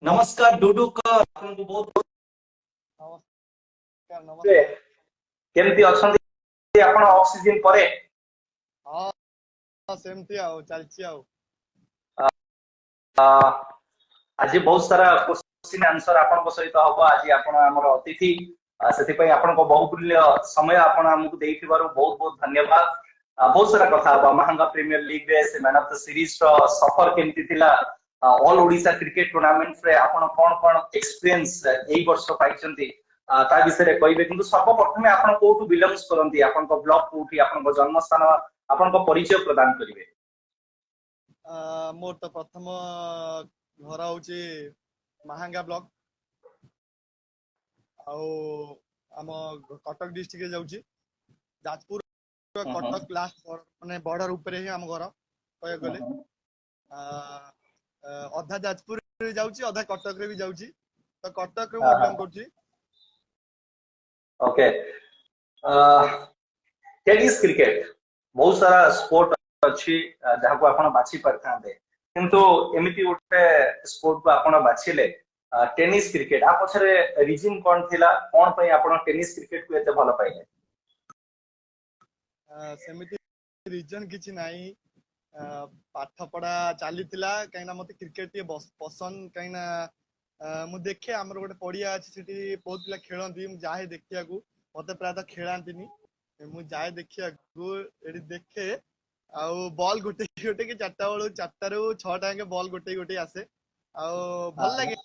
नमस्कार डुडू का आपको बहुत नमस्कार नमस्कार। केमती अछंती आपण ऑक्सीजन परे हाँ सेमती आउ चलची आउ। आज बहुत सारा क्वेश्चन आंसर आपण सहित हम आज आपण हमर अतिथि से आपण बहुमूल्य समय आपण हमकु देथिबारु बहुत बहुत धन्यवाद। बहुत सारा कथा हम महंगा प्रीमियर लीग रे से मैन ऑफ द सीरीज रो सफर केमती थिला ऑल ओडिशा क्रिकेट टूर्नामेंट रे आपण कोन कोन एक्सपीरियंस एई वर्ष पाइछंती ता विषय रे कहबे किंतु सर्वप्रथमे आपण कोठु बिलोंग्स करंती आपण को ब्लॉक कोठी आपण को जन्म स्थान आपण को परिचय प्रदान करिवे। मोर तो प्रथम घर हूँ महांगा ब्लॉक आउ आम कटक डिस्ट्रिक्ट जाऊँगी जाजपुर कटक लास्ट माने बॉर्डर ऊपर ही आम घर कह गले अधा जाजपुर जाऊँगी अधा कटक रे भी जाऊँगी तो कटक रे बिलोंग करछी। ओके टेनिस क्रिकेट बहुत सारा स्पोर्ट अच्छी जहाँ को आपण बाछि परथांते किंतु एमिति उठे स्पोर्ट को आपण बाछिले टेनिस क्रिकेट आ पछरे रीजन कोन थिला कोन पई आपण टेनिस क्रिकेट को एते भलो पाइले। सेमिति रीजन किछि नाही पाठ पढ़ा चली कहीं मत क्रिकेट पसंद कहीं मु देखे आमर गोटे पड़िया अच्छी से बहुत पिला खेलती जाए देखा मत प्रायतः खेलांती मु जाए देखा देखे आउ बॉल गोटे गोटे कि चार्टा बेलू चार्टा रु छटा बॉल गोटे गोटे आसे आउ भल लगे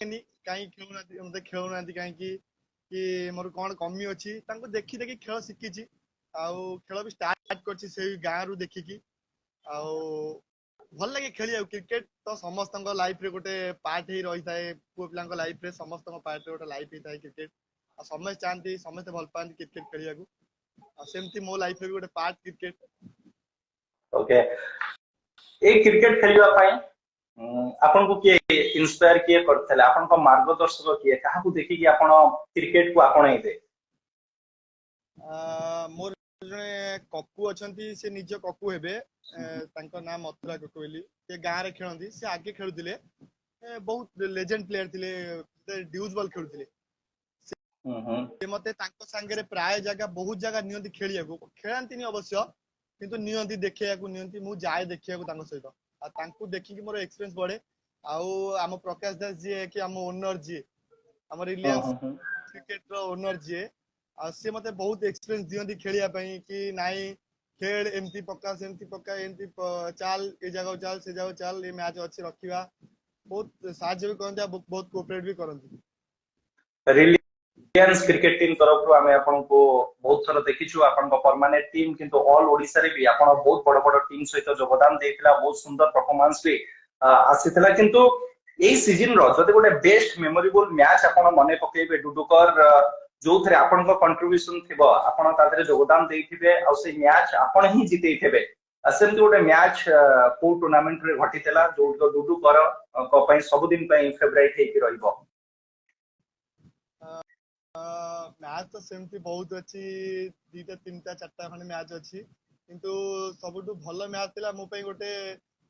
कहीं खेलुना मत खेलुना कहीं मोर कौन कमी अच्छी देखी देखी खेल शिखी आउ खेल भी स्टार्ट कर गाँव रु देखिकी आउ भल लगे खेली क्रिकेट तो समस्त लाइफ रे गोटे पार्ट ही रही थाए पुओ पिला लाइफ रे समस्त पार्ट रे गोटे लाइफ ही थाए क्रिकेट आ समस्त चाहती समस्त भल पाती क्रिकेट खेलिया सेमती मो लाइफ रे गोटे पार्ट क्रिकेट। ओके ए क्रिकेट खेलिबा पई आपन को के इंस्पायर किए करथले आपन को मार्गदर्शक किए काहा को देखि कि आपन क्रिकेट को आपणै दे मोर जने ककु अछंती से निज ककु हेबे तांको नाम मथुरा ककु बेली से गाँ रे खेलंती से आगे खेलुतिले बहुत लेजेंड प्लेयर थिले ड्यूज बॉल खेलुतिले से मते तांको संगे प्राय जगह बहुत जगह नियंती खेलिया को खेलांती अवश्य किंतु नियंती देखिया को नियंती मु जाय देखिया को तांको सहित आ तांको देखि कि मोर एक्सपीरियंस बढ़े आउ आम प्रकाश दास जी कि आम ओनर जी आम रिलायंस क्रिकेट रो ओनर जी आ से मते बहुत एक्सपीरियंस दियंती खेलिया पई कि नाई खेल एमती पक्का सेमती पक्का एमती चाल ए जगह चाल से जगह चाल ए मैच अच्छे रखिबा बहुत साहाय्य भी करंती बहुत कोऑपरेट भी करंती। रिलायंस क्रिकेट टीम तरफ रु आमे आपन को बहुत थर देखिछु आपन को परमानेंट टीम किंतु ऑल ओडिसा रे भी आपन बहुत बड़ बड़ टीम सहित योगदान देथिला बहुत सुंदर परफॉर्मेंस भी आसीथिला किंतु एई सीजन रो जदि गोटे बेस्ट मेमोरेबल मैच आपन मने पकेबे डुडुकर जो थरे आपन को कंट्रीब्यूशन थिबो आपन तादरे योगदान देथिबे आ से मैच आपन ही जितेइथिबे असेंती गोटे मैच को टूर्नामेंट रे घटितला जो डुडुकर को पई सब दिन पई फेवरेट हेकि रहिबो। मैच तो सेमती बहुत अच्छी दीटा तीनटा चारटा खंड मैच अच्छी किंतु सबुठु भल मैच थिला मो पई गोटे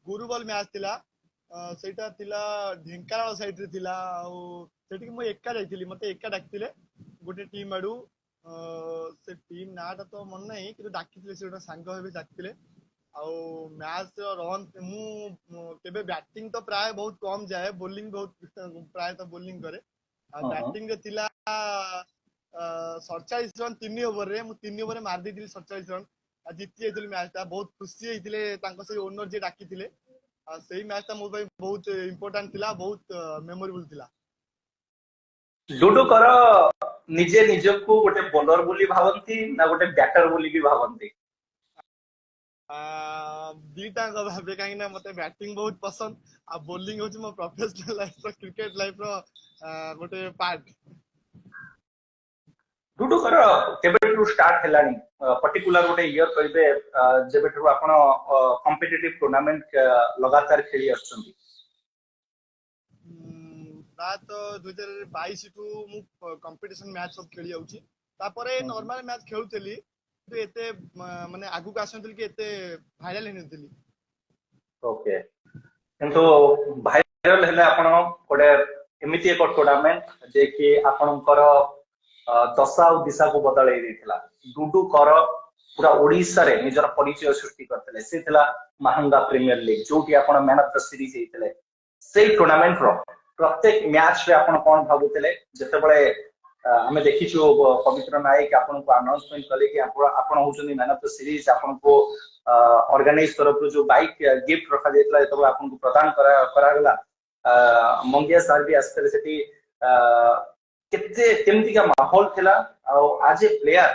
गुरुबल मैच थिला सेटा थिला ढेंकानाल साइड रे थिला आउ सेठी मु एका जाइथिली मते एका डाकिथिले गोटे टीम आडू से टीम नाटा तो मन नहीं कि डाकिथिले से गोटे सांग हेबे डाकिथिले आउ मैच रन मु केबे बैटिंग तो प्राय बहुत कम जाए बॉलिंग बहुत प्राय तो बॉलिंग करे बैटिंग रे थिला 47 रन 3 ओवर रे मु 3 ओवर मार देथिली 47 रन आ जीति जाइथिली मैच ता बहुत खुशी हेतिले तांको से ओनर जे डाकिथिले आ सेही मैच ता मो भाई बहुत इंपोर्टेंट थिला बहुत मेमोरेबल थिला। डुडुकर निजे निजको गोटे बॉलर बोली भावंती ना गोटे बैटर बोली भी भावंती दीटा भावे कहीं मते बैटिंग बहुत पसंद आ बॉलिंग होची मो प्रोफेशनल लाइफ रो क्रिकेट लाइफ रो गोटे पार्ट। डुडुकर केबेटू स्टार्ट हेलानी पर्टिकुलर गोटे ईयर कहबे जेबेटू आपण कॉम्पिटिटिव टूर्नामेंट लगातार खेली आछंती रात 2022 टू मु कंपटीशन मैच सब खेली आउची तापरे नॉर्मल मैच खेलुतली तो एते माने आगु का आसनतली कि एते भाइरल हेनतली ओके किंतु भाइरल हेले आपण गोटे एमती एक टूर्नामेंट जे कि आपणकर दशा और दिशा को बदल देथिला डुडू कर पूरा ओडिशा रे निजर परिचय सृष्टि करथिले से थिला महांगा प्रीमियर लीग जोटी आपण मैन ऑफ द सीरीज हेतिले से टूर्नामेंट रो प्रत्येक मैच रे आपण कोन भाबुतिले जते बळे आमे देखिछु पवित्र नायक आपन को अनाउंसमेंट कले कि आपण होचनी मैन ऑफ द सीरीज आपन को ऑर्गेनाइज तरफ जो बाइक गिफ्ट रखा जेतला तो आपन को प्रदान करा गेला मंगिया सर भी आस्ते सेठी केते केमती का माहौल थिला आज ए प्लेयर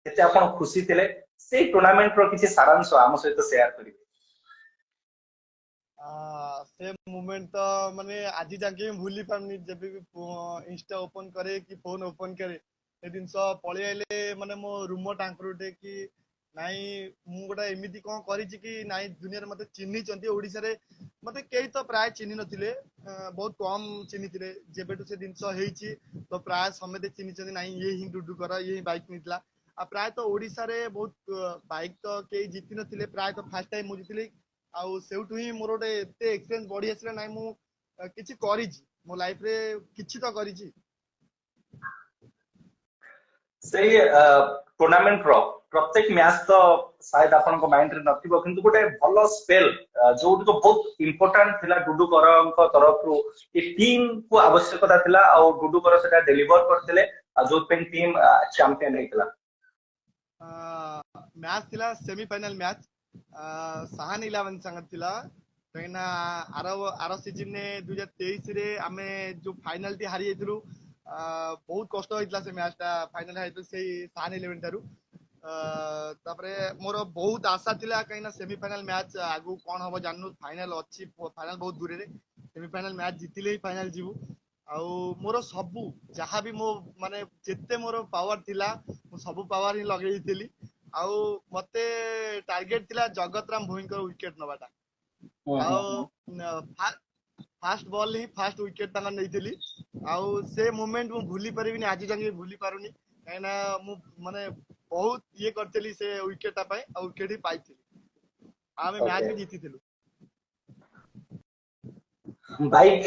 केते आपण खुशी थिले से टूर्नामेंट रो किछि सारांश हम सहित शेयर करिवे से मोमेंट तो माने आज जाके भूली पारनी जब भी इंस्टा ओपन करे कि फोन ओपन करे ए दिन पळी आइले माने मो रूम टांकरुटे कि नाई मु गोटा एमिति कोन करिछि कि नाई दुनिया रे मते चिन्हि चंती ओडिसा रे मते केही तो प्राय चिन्हि नथिले बहुत कम चिन्हि थिले जेबेटु से दिन हेइछि तो प्राय समेते चिन्हि चंती नाई ये ही डुडू कर ये ही बाइक नितला आ प्राय तो ओडिसा रे बहुत बाइक तो केही जिति नथिले प्राय तो फर्स्ट टाइम मु जितिली आउ सेउटु ही मोर गोटे एते एक्सपीरियंस बढ़ी आसला नाई मु किछि करिछि मो लाइफ रे किछि तो करिछि से टूर्नामेंट रो प्रत्येक मैच तो शायद आपन को माइंड रे नथिबो किंतु गोटे भलो स्पेल जो तो बहुत इंपोर्टेंट थिला डुडू करन को तरफ रु ए टीम को आवश्यकता थिला और डुडू कर सेटा डिलीवर करथिले जो पेन टीम चैंपियन हेतिला मैच थिला सेमीफाइनल मैच साहान 11 संगत थिला कहिना आरो सीजन ने 2023 रे आमे जो फाइनल टी हारि जाइतलु बहुत कष्ट होइतला से मैच टा फाइनल हाइतो से साहान 11 तारु तापरे मोर बहुत आशा थिला कहिना सेमीफाइनल मैच आगु कोन होबो जाननु फाइनल अछि फाइनल बहुत दूर रे सेमीफाइनल मैच जितिले ही फाइनल जीवु आउ मोर सबु जहां भी मो माने जेते मोर पावर थिला मो सबु पावर ही लगेई थिली आउ मते टार्गेट थिला जगत राम भोईकर विकेट नबाटा आउ फास्ट बॉल ही फास्ट विकेट तांगा नैथिली आउ से मोमेंट मु भूली परिबिनी आज जांगे भूली पारुनी काइना मु माने बहुत ये करथली से विकेट ता पाए आ विकेट ही पाइथिली आमे मैच भी जीतिथिलु बाइक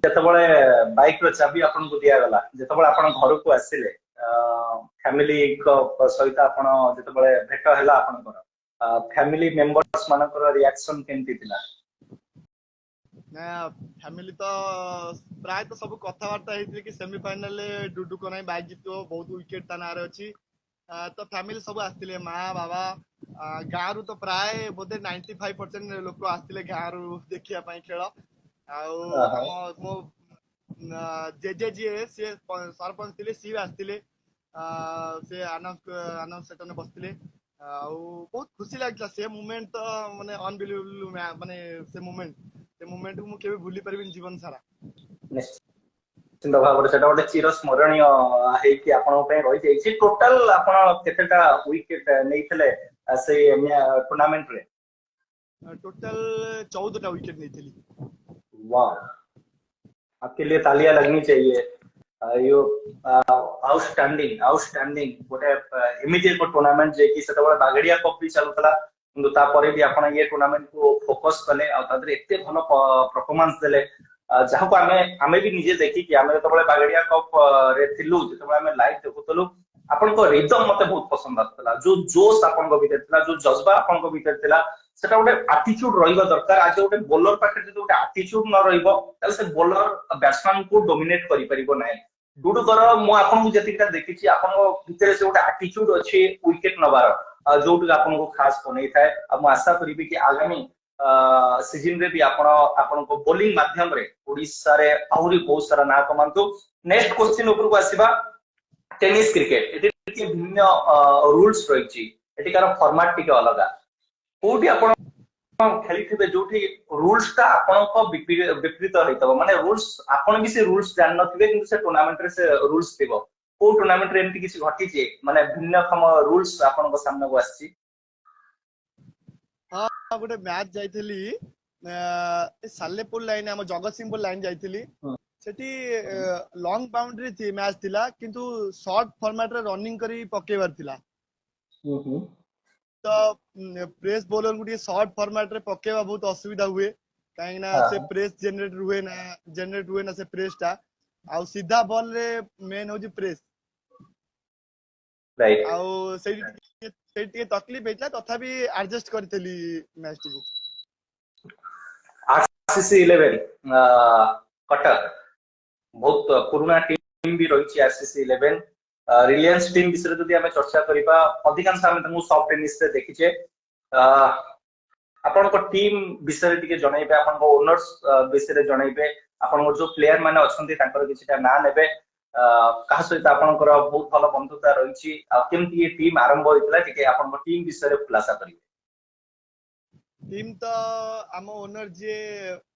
जतबळे बाइक रो चाबी आपन को दिया गला जतबळे आपन घर को आसिले फैमिली को सहित आपन जतबळे भेट हैला आपन को फैमिली मेंबर्स मानकर रिएक्शन केमती थिला ना फैमिली तो प्राय तो सब कथा वार्ता हेतिले कि सेमीफाइनल ले डुडू को नाही बाइक जितो बहुत विकेट ता नारे अछि तो फैमिली सब आस्तिले माँ बाबा गाँव तो प्राय बोधे 95% लोक आस्तिले गाँव देखिया पाई खेल आउ हम मो जेजे जी से सरपंच थिले सी आस्तिले से अनाउंस सेटन बसतिले आउ बहुत खुशी लागला से मोमेंट तो माने अनबिलीवेबल माने से मोमेंट को मु केबे भूली परबिन जीवन सारा निश्चित भाव सेटा गोटे चिर स्मरणीय है कि आपण पे रहि जाई छी टोटल आपण केतेटा विकेट नैथिले से टूर्नामेंट रे टोटल 14 टा विकेट नैथिली वाह आपके लिए तालियां लगनी चाहिए यो आउटस्टैंडिंग गोटे इमीडिएट को टूर्नामेंट जे कि सेतबळे बागड़िया कप भी चलतला किंतु ता परे भी आपण ये टूर्नामेंट को फोकस कले आ तादरे एते भलो परफॉर्मेंस देले जहाँ को आमे भी निजे देखी कि आमे जेतबळे बागड़िया कप रे थिलु जेतबळे आमे लाइव देखुतलु आपण को रिदम मते बहुत पसंद आतला जो जोश आपण को भीतर थिला जो जज्बा आपण को भीतर थिला सेटा गोटे एटीट्यूड रहिबा दरकार आज गोटे बॉलर पाखे जे गोटे एटीट्यूड न रहिबो ताले से बॉलर बैट्समैन को डोमिनेट करि परिबो नै डुडू कर मु आपन को जतिका देखि छी आपन को भीतर से गोटे एटीट्यूड अछि विकेट नबार जोटु आपन को खास बनै थाए आ मु आशा करिबि कि आगामी सीजन रे भी आपन को बॉलिंग माध्यम रे ओडिसा रे आहुरी बहुत सारा ना कमांतु नेक्स्ट क्वेश्चन ऊपर को आसीबा टेनिस क्रिकेट एटी भिन्न रूल्स रहिछि एटी कार फॉर्मेट टिके अलगा कोठी आपन खेलिथिबे जोठी रूल्स ता आपन को विपरीत होइतबो माने रूल्स आपन भी से रूल्स जान नथिबे किंतु से टूर्नामेंट रे से रूल्स थिबो को टूर्नामेंट रे एमती किछि घटी जे माने भिन्न खम रूल्स आपन को सामने को आछि हां गोटे मैच जाइथिली सालेपुर लाइन हम जगत सिंहपुर लाइन जाइथिली सेठी लॉन्ग बाउंड्री थी मैच थिला किंतु शॉर्ट फॉर्मेट रे रनिंग करी पकेबार थिला तो प्रेस बॉलर को शॉर्ट फॉर्मेट रे पकेबा बहुत असुविधा हुए कहीं ना से प्रेस जनरेट हुए ना से प्रेस टा आउ सीधा बॉल रे मेन हो प्रेस राइट आउ से तकलीफ हेतला तथापि एडजस्ट करथली मैच टी आरसीसी 11 कटक बहुत पुराना टीम भी रही आरसीसी 11 रिलायंस टीम विषय जदि आम चर्चा करबा अधिकांश आम सॉफ्ट टेनिस रे देखिचे आपण टीम विषय टिके जनइबे आपण ओनर्स विषय जनइबे आपण जो प्लेयर माने अछंती तांकर किछटा ना नेबे कहा सहित आपनकर बहुत भल बंधुता रही केमती ये टीम आरंभ होइतला टिके आपण टीम विषय रे खुलासा करिवे टीम तो आम ओनर जे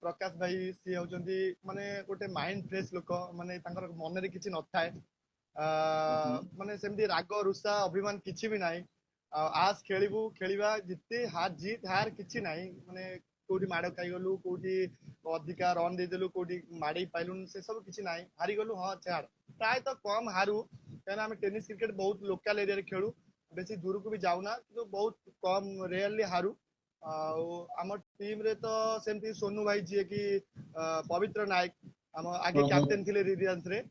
प्रकाश भाई सी होचंती माने गोटे माइंड फ्रेश लोक माने तांकर मन रे किछि नथाय माने सेमती राग रुषा अभिमान किछि भी नाही आज खेलिबा जिते हार किछि नाही माने कोठी माड़ खाई गलु कोठी अधिका रन दे देलु कोठी माड़ी पाइलुन से सब किछि नाही हारी गलु हां छाड़ प्राय तो कम हारू कहना हम टेनिस क्रिकेट बहुत लोकल एरिया रे खेलु बेसी दूर को भी जाउना तो बहुत कम रेयरली हारू आम टीम रे तो सेमती सोनू भाई जी की पवित्र नायक आम आगे कैप्टेन थिले रिलियंस रे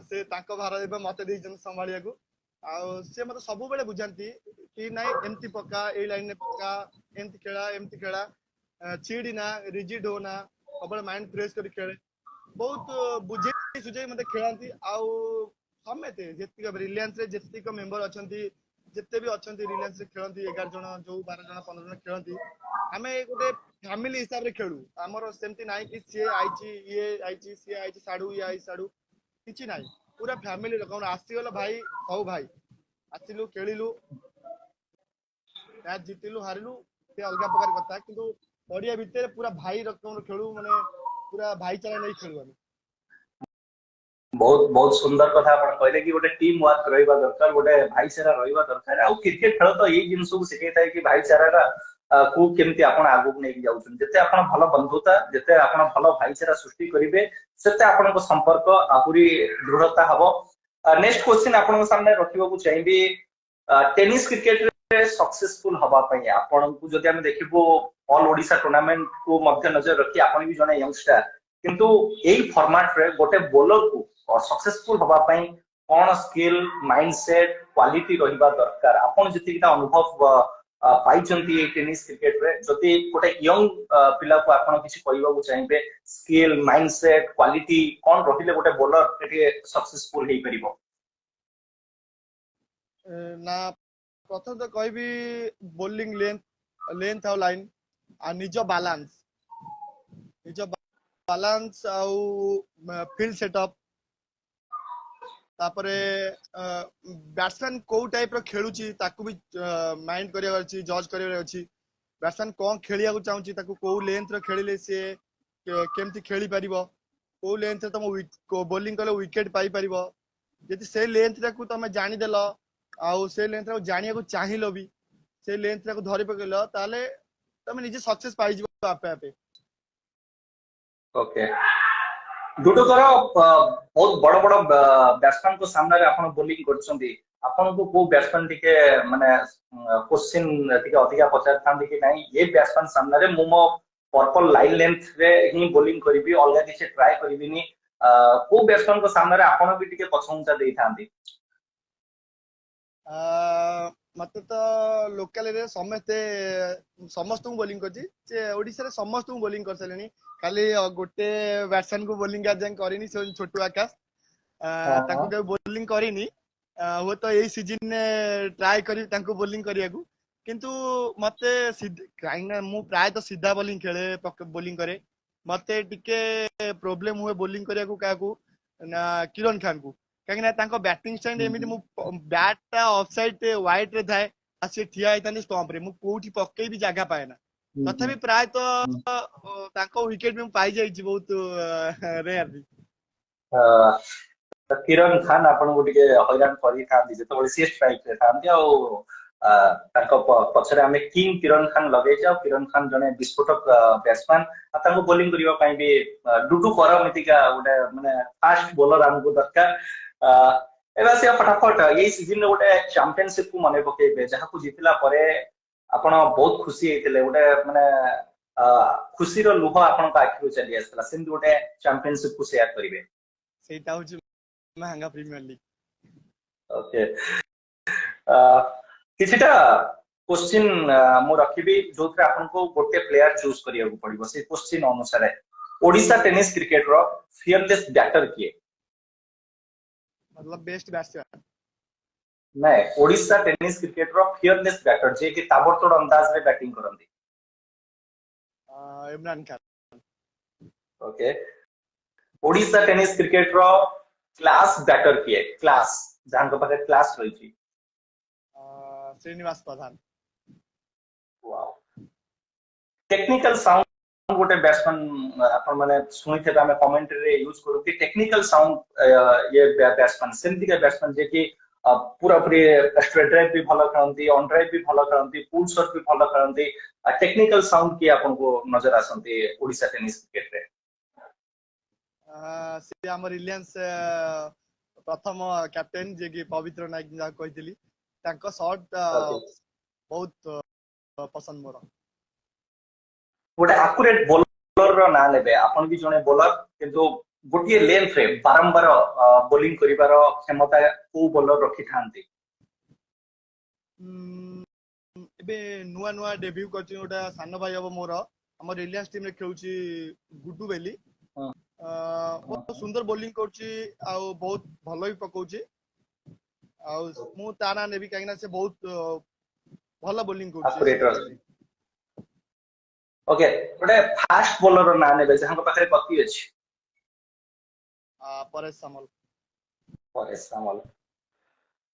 से ताको भार देबे मते दै जन संभालिया को आ से मते सब बेले बुझांती कि नाही एमती पक्का ए लाइन ने पक्का एमती खेला चिड़ी ना रिजिड हो ना सब माइंड फ्रेश कर खेले बहुत बुझे सुझे मते खेलांती आउ समेते जेतिक रिलायंस रे जेतिक मेंबर अछंती जिते भी अच्छा रिलायंस रे खेलती 11 जन जो 12 जन 15 जन खेलती आमे गोटे फैमिली हिसाब रे खेलू हमर सेमती नाही कि सी आईची ये आईची सी आईची साडू ये आई साडू किछि नाही पूरा फैमिली रे कोन आसी गला भाई हौ भाई आसिलु खेलिलु मैच जितिलु हारिलु से अलगा प्रकार कथा किंतु पडिया भितर पूरा भाई रकम खेलू माने पूरा भाईचारा नहीं खेलू हम बहुत बहुत सुंदर कथा आपण कहले कि गोटे टीम वर्क रहिबा दरकार गोटे भाईचारा रहिबा दरकार आ क्रिकेट खेल तो यही जिंस को सिखै थाए कि भाईचारा को केमती आपण आगु नै जाउछन जते आपण भलो बंधुता जते आपण भलो भाईचारा सृष्टि करिवे सेते आपण को संपर्क आपुरी दृढ़ता हबो नेक्स्ट क्वेश्चन आपण को सामने रखिबो को चाहिबी टेनिस क्रिकेट रे सक्सेसफुल हबा पई आपण को जदि हम देखिबो ऑल ओडिशा टूर्नामेंट को मध्य नजर रखी आपण भी जने यंगस्टर किंतु एई फॉर्मेट रे गोटे बॉलर को सक्सेसफुल हबा पई कोन स्किल माइंडसेट क्वालिटी रहिबा दरकार आपण जतिकिटा अनुभव पाइचंती ए टेनिस क्रिकेट रे जति गोटे यंग पिला को आपण किछि कहबा को चाहिबे स्किल माइंडसेट क्वालिटी कोन रहिले गोटे बॉलर एटे सक्सेसफुल हेई परिबो ना प्रथम तो कहबी बॉलिंग लेंथ और लाइन आ निज बैलेंस आउ फील्ड सेटअप तापरे बैट्समैन को टाइप रो खेलुची ताकू भी माइंड करिया अछि जज करिया अछि बैट्समैन कोन खेलिया को चाहूची ताकू को लेंथ रो खेलिले से केमती खेली परिबो को लेंथ रे तम बॉलिंग कले विकेट पाई परिबो यदि से लेंथ रे को तमे जानि देलो आउ से लेंथ रे जानिया को चाहिलो भी से लेंथ रे को धरि पकेलो ताले तमे निजे सक्सेस पाई जिवो आपे आपे ओके दुटो करो बहुत बड़ बड़ बैट्समैन को सामने रे आपण बॉलिंग करछंती आपण को बैट्समैन टिके माने क्वेश्चन टिके अधिका पचार थांदी कि नाही ये बैट्समैन सामने रे मो पर्पल लाइन लेंथ रे ही बॉलिंग करबी अलगा किछ ट्राई करबिनी को बैट्समैन को सामने रे आपण भी टिके पछौंचा देई थांदी मत तो लोकल रे समस्त बॉलिंग करछि जे ओडिसा रे समस्त बॉलिंग कर सलेनी खाली गोटे बैट्समैन को बॉलिंग आज करिनी से छोटू आकाश ताको के बॉलिंग करिनी वो तो एई सीजन ने ट्राई करी ताको बॉलिंग करिया को किंतु मते काइना मु प्राय तो सीधा बॉलिंग खेले बॉलिंग करे मते टिके प्रॉब्लम हुए बॉलिंग करिया को काकू ना किरण खान को कहीं तांको बैटिंग स्टैंड एमिति मु बैट ता ऑफसाइड वाइड रे थाए आ से ठिया आइतानी स्टंप रे मु कोठी पक्के भी जगह पाए ना तथापि प्राय तो तांको विकेट में पाई जाई बहुत रेयर भी किरण खान आपण को टिके हैरान करी थांदी जते बळे सी स्ट्राइक रे थांदी आ तांको पछरे हमें किंग किरण खान लगे जाओ किरण खान जने विस्फोटक बैट्समैन आ तांको बॉलिंग करिवा पई भी डुडू करमितिका गोटे माने फास्ट बॉलर हमको दरकार एबा से फटाफट ये सीजन रे गोटे चैंपियनशिप को मने पकेबे जहा को जितला परे आपण बहुत खुशी हेतिले गोटे माने खुशी रो लुह आपन का आखिरु चली आसला सेम गोटे चैंपियनशिप को शेयर करिवे ସେଇଟା ହଉଛି ମହାଙ୍ଗା ପ୍ରିମିୟର ଲିଗ। ओके किछिटा क्वेश्चन मु रखिबी जोथरे आपन को गोटे प्लेयर चूज करिया को पड़िबो से क्वेश्चन अनुसार ओडिशा टेनिस क्रिकेट रो फियरलेस बैटर किए मतलब बेस्ट बैट्समैन नहीं ओडिशा टेनिस क्रिकेट रो फियरलेस बैटर जे कि ताबड़तोड़ अंदाज में बैटिंग करंदी Imran Khan. Okay Odisha tennis cricket रो क्लास बैटर किए क्लास जहां को पाखे क्लास रही थी Srinivas Pradhan. Wow technical sound गोटे बैट्समैन अपन माने सुनि थे हमें कमेंट्री रे यूज करू कि टेक्निकल साउंड ये बैट्समैन सेमती के बैट्समैन जे कि पूरा पूरी स्ट्रेट ड्राइव भी भलो खेलंती ऑन ड्राइव भी भलो खेलंती पुल शॉट भी भलो खेलंती टेक्निकल साउंड की अपन को नजर आसंती ओडिशा टेनिस क्रिकेट रे से हमर रिलायंस प्रथम कैप्टेन जे कि पवित्र नायक जा कहितली तांको शॉट बहुत पसंद मोर गोटे एक्यूरेट बॉलर रो ना लेबे अपन भी जने बॉलर किंतु गोटिए लेंथ रे बारंबार बॉलिंग करिवार क्षमता को बॉलर रखि थांती एबे नुआ नुआ डेब्यू करछि ओटा सान भाई अब मोर हमर रिलायंस टीम रे खेलुछि गुड्डू बेली बहुत सुंदर बॉलिंग करछि आ बहुत भलो भी पकोछि आ मु ताना नेबी काइना से बहुत भलो बॉलिंग करछि ओके गोटे फास्ट बॉलर रो ना नेबे जहां को पाखरे कति अछि परेश सामल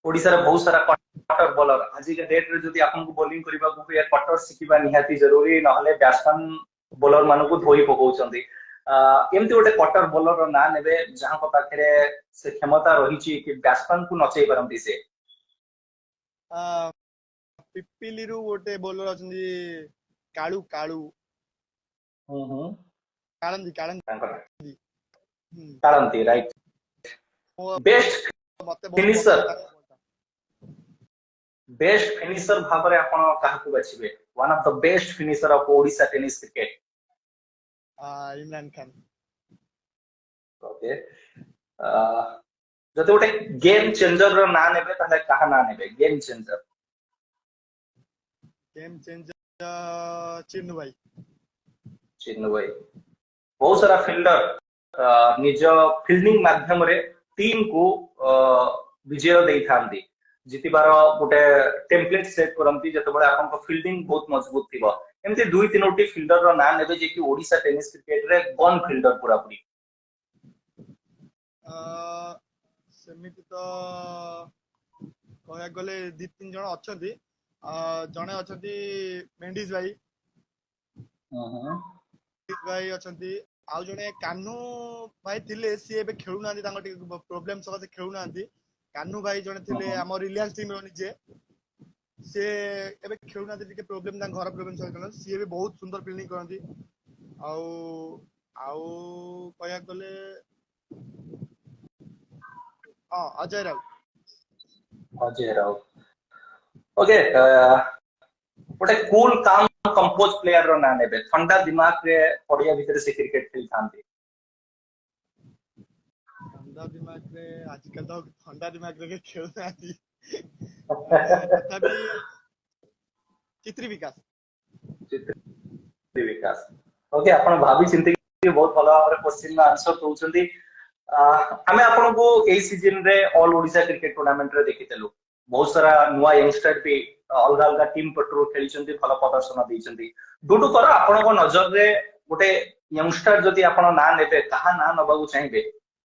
ओडिसा रे बहुत सारा कटर बॉलर आज के डेट रे जदी आपन को बॉलिंग करबा को या कटर सिखिबा निहाती जरूरी नहले बैट्समैन बॉलर मानु को धोई पकोचंदी एमती गोटे कटर बॉलर रो ना नेबे जहां को पाखरे से क्षमता रहिछि कि बैट्समैन को नचै परंती से पिपिली रु गोटे बॉलर अछंदी काळू काळू काळंदी काळंदी राइट बेस्ट फिनिशर भाबरे आपण काहाकू बाछिबे one of the best finisher of Odisha tennis cricket Imran Khan. Okay जते गोटे गेम चेंजर रो ना नेबे ताले काहा ना नेबे गेम चेंजर चिन्नू भाई बहुत सारा फील्डर निज फील्डिंग माध्यम रे टीम को विजय देई थांदी जितिबार गोटे टेम्पलेट सेट करंती जते बळे आपन को फील्डिंग बहुत मजबूत थिबो एमते दुई तीनोटी फील्डर रो नाम नेबे जे कि ओडिशा टेनिस क्रिकेट रे गन फील्डर पूरा पूरी सेमिति तो कहया गले दि तीन जण अछंती जणे अछंती मेंडिस भाई अछंती आउ जणे कान्हू भाई थिले सी एबे खेलु नांदी तांको प्रॉब्लम सका से खेलु नांदी कान्हू भाई जणे थिले हमर रिलायंस टीम रो निजे से एबे खेलु नांदी टिके प्रॉब्लम तां घर प्रॉब्लम सका सी एबे बहुत सुंदर फील्डिंग करंती आउ आउ कहया गले अजय राव ओके गोटे कूल काम कंपोज प्लेयर रो ना नेबे ठंडा दिमाग रे पड़िया भीतर से क्रिकेट खेल थांती ठंडा दिमाग रे आजकल तो ठंडा दिमाग रे खेल नांदी तथापि चित्री विकास ओके आपण भाभी चिंती बहुत भलो भाबरे क्वेश्चन ना आंसर दोउछंती आमे आपण को ए सीजन रे ऑल ओडिशा क्रिकेट टूर्नामेंट रे देखितेलु बहुत सारा नुआ यंगस्टर भी अलग अलग टीम पटरो खेलिचंती भलो प्रदर्शन दैचंती डुडू कर आपण को नजर रे गोटे यंगस्टर जदी आपण ना नेबे कहा ना नबागु चाहिबे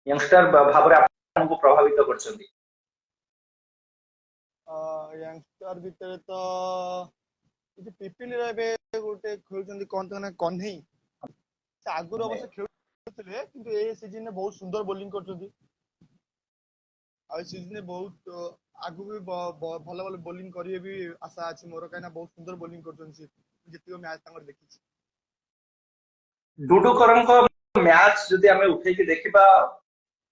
यंगस्टर भाबरे आपण को प्रभावित करचंती यंगस्टर भीतर तो इति पीपीली रे गोटे खेलचंती कोन तो ना कन्हई से आगुर अवश्य खेलुतले किंतु ए सीजन में बहुत सुंदर बॉलिंग करचंती आ सीजन में बहुत आगु भी भलो भलो बॉलिंग करिए भी आशा अछि मोर काना बहुत सुंदर बॉलिंग करचंती जितियो मैच तांगर देखिछि डुडू करन को मैच जदी हमें उठे के देखिबा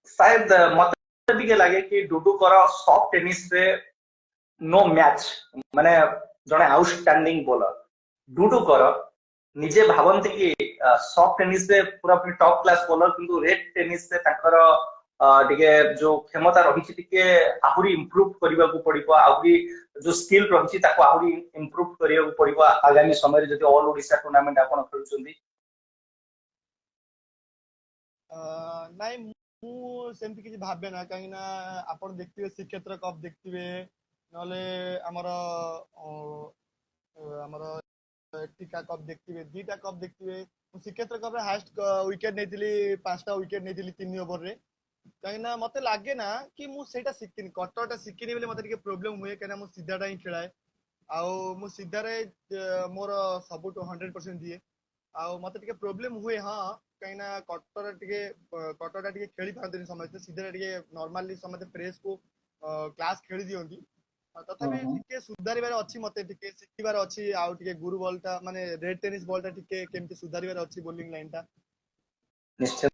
शायद मत भी के लागे कि डुडू कर सॉफ्ट टेनिस रे नो मैच माने जने आउटस्टैंडिंग बॉलर डुडू कर निजे भावंती कि सॉफ्ट टेनिस रे पूरा पूरी टॉप क्लास बॉलर किंतु रेड टेनिस रे ताकर टिके जो क्षमता रही टिके आहुरी इंप्रूव करबा को पड़िबो आहुरी जो स्किल रही ताको आहुरी इंप्रूव करिया को पड़िबो आगामी समय रे जदि ऑल ओडिशा टूर्नामेंट आपण खेलुचंदी। ନାଇଁ ମୁଁ ସେମିତି କିଛି ଭାବେ ନା, କାହିଁକି ନା ଆପଣ ଦେଖିଥିବେ ଶ୍ରୀକ୍ଷେତ୍ର କପ୍ ଦେଖିଥିବେ, ନହେଲେ ଆମର ଆମର ଟିକା କପ୍ ଦେଖିଥିବେ, ଦିଟା କପ୍ ଦେଖିଥିବେ। ମୁଁ ଶ୍ରୀକ୍ଷେତ୍ର କପ୍ ରେ ହାଏଷ୍ଟ ୱିକେଟ ନେଇଥିଲି, 5ଟା ୱିକେଟ ନେଇଥିଲି 3 ଓଭରରେ। କାହିଁକି ନା ମତେ ଲାଗେ ନା କି ମୁଁ ସେଇଟା ଶିଖିନି, କଟରଟା ଶିଖିନି ବୋଲି ମତେ ଟିକେ ପ୍ରୋବ୍ଲେମ ହୁଏ, କାହିଁକି ନା ମୁଁ ସିଧାଟା ହିଁ ଖେଳାଏ। ଆଉ ମୁଁ ସିଧାରେ ମୋର ସବୁଠୁ 100% ଦିଏ। ଆଉ ମତେ ଟିକେ ପ୍ରୋବ୍ଲେମ ହୁଏ, ହଁ, କାହିଁକି ନା କଟରଟା ଟିକେ ଖେଳି ପାରନ୍ତିନି ସମସ୍ତେ, ସିଧାରେ ଟିକେ ନର୍ମାଲି ସମସ୍ତେ ପ୍ରେସ୍ କୁ କ୍ଲାସ୍ ଖେଳି ଦିଅନ୍ତି। ତଥାପି ଟିକେ ସୁଧାରିବାର ଅଛି, ମତେ ଟିକେ ଶିଖିବାର ଅଛି। ଆଉ ଟିକେ ଗୁରୁ ବଲ୍ ଟା ମାନେ ରେଡ ଟେନିସ୍ ବଲ୍ ଟା ଟିକେ କେମିତି ସୁଧାରିବାର ଅଛି, ବୋଲିଂ ଲାଇନ ଟା। निश्चित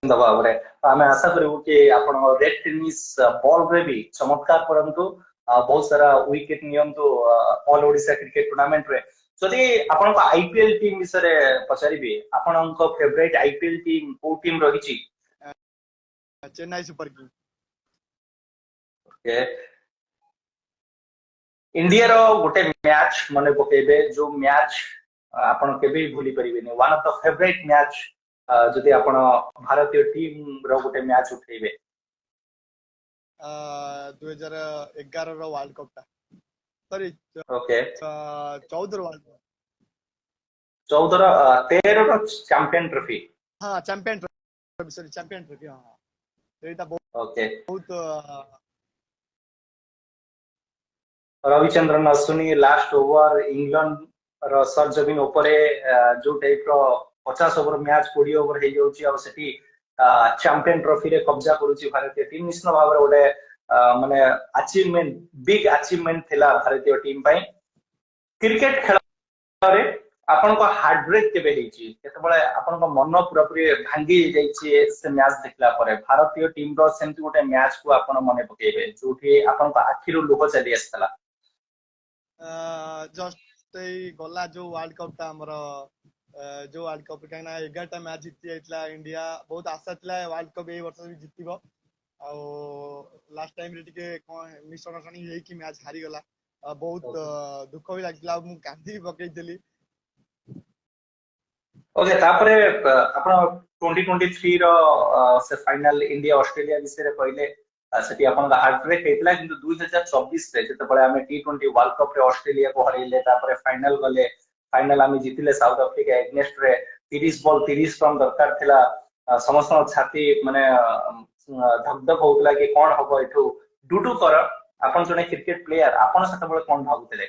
भाव में आम आशा करूँ कि आपण रेड टेनिस बॉल रे भी चमत्कार करंतु बहुत सारा विकेट नियंतु ऑल ओडिशा क्रिकेट टूर्नामेंट रे। जदि आपण आईपीएल टीम विषय पचारिबे आपण फेवरेट आईपीएल टीम को टीम रही चेन्नई सुपर किंग। इंडिया रो गोटे मैच मने पकेबे जो मैच आपण केबे भूली परिबेनी, one of the favourite match जदि आपण भारतीय टीम रो गोटे मैच उठेबे। 2011 रो वर्ल्ड कप टा, सॉरी ओके 14 वर्ल्ड कप, 14 13 रो चैंपियन ट्रॉफी। हां champion trophy, sorry champion trophy. हां एटा ओके बहुत Ravichandran Ashwini last over England रो सरजमीन ऊपर जो टाइप रो 50 ओवर मैच 20 ओवर हे जाउची और सेठी चैंपियन ट्रॉफी रे कब्जा करूची भारतीय टीम। निश्चित भाव रे ओडे माने अचीवमेंट बिग अचीवमेंट थिला भारतीय टीम पई। क्रिकेट खेल रे आपण को हार्ट ब्रेक केबे हेची, केतबळे आपण को मन पूरा पूरी भांगी जाईची से मैच देखला परे भारतीय टीम रो सेंति गोटे मैच को आपण मने पकेबे जोठी आपण को आखिरु लोह चली आस्तला। जस्ट गला जो वर्ल्ड कप टा हमर जो वर्ल्ड कप कहीं ना 11टा मैच जीती जाइतला इंडिया, बहुत आशा थिला वर्ल्ड कप ए वर्ष भी जीतिबो। आ लास्ट टाइम रे टिके मिसअंडरस्टैंडिंग हे कि मैच हारी गला, बहुत दुख भी लागला, मु कांदी पकेइतली। ओके तापरे आपण 2023 रो से फाइनल इंडिया ऑस्ट्रेलिया विषय रे कहले सेठी आपण हार्ट ब्रेक हेतला, किंतु 2024 रे जते बळे हमें टी20 वर्ल्ड कप रे ऑस्ट्रेलिया को हरैले, तापरे फाइनल गले, फाइनल हमें जीतिले साउथ अफ्रीका एगेंस्ट रे 30 बॉल 30 रन दरकार थिला। समस्त छाती माने धक धक होतला कि कोन हबो एठू डुडू कर आपण जने क्रिकेट प्लेयर आपण सते बळे कोन भाबुतले।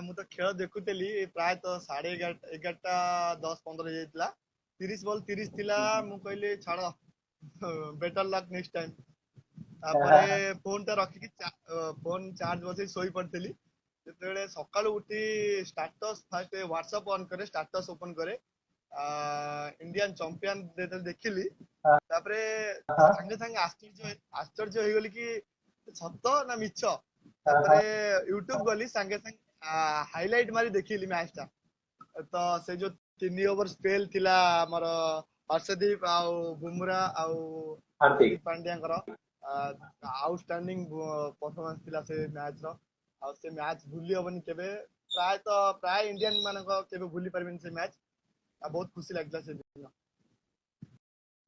ମୁଁ ତ ଖେଳ ଦେଖୁଥିଲି, ପ୍ରାୟତଃ 11:30 10-15 ହେଇଯାଇଥିଲା, 30 ବଲ୍ 30 ଥିଲା। ମୁଁ କହିଲି ଛାଡ, ବେଟର ଲକ୍ ନେକ୍ସଟ ଟାଇମ। ତାପରେ ଫୋନ ଟା ରଖିକି ଫୋନ ଚାର୍ଜ ବସେଇ ଶୋଇ ପଡିଥିଲି। ଯେତେବେଳେ ସକାଳୁ ଉଠି ଷ୍ଟାଟସ୍ ଫାଷ୍ଟ ହ୍ୱାଟ୍ସଆପ ଅନ୍ କରେ, ଷ୍ଟାଟସ୍ ଓପନ କରେ, ଇଣ୍ଡିଆନ ଚମ୍ପିୟନ ଯେତେବେଳେ ଦେଖିଲି, ତାପରେ ସାଙ୍ଗେ ସାଙ୍ଗେ ଆଶ୍ଚର୍ଯ୍ୟ ହେଇଗଲି କି ସତ ନା ମିଛ। ତାପରେ ୟୁଟ୍ୟୁବ ଗଲି, ସାଙ୍ଗେ ସାଙ୍ଗେ हाइलाइट मारी देखिली मैच टा। तो से जो 3 ओवर स्पेल थिला हमर हर्षदीप आउ बुमरा आउ हार्दिक पांड्या आउटस्टैंडिंग परफॉर्मेंस थिला से मैच रो। आ से मैच भूली होबनी केबे, प्राय इंडियन मानक केबे भूली परबिन से मैच। आ बहुत खुशी लागला से दिन।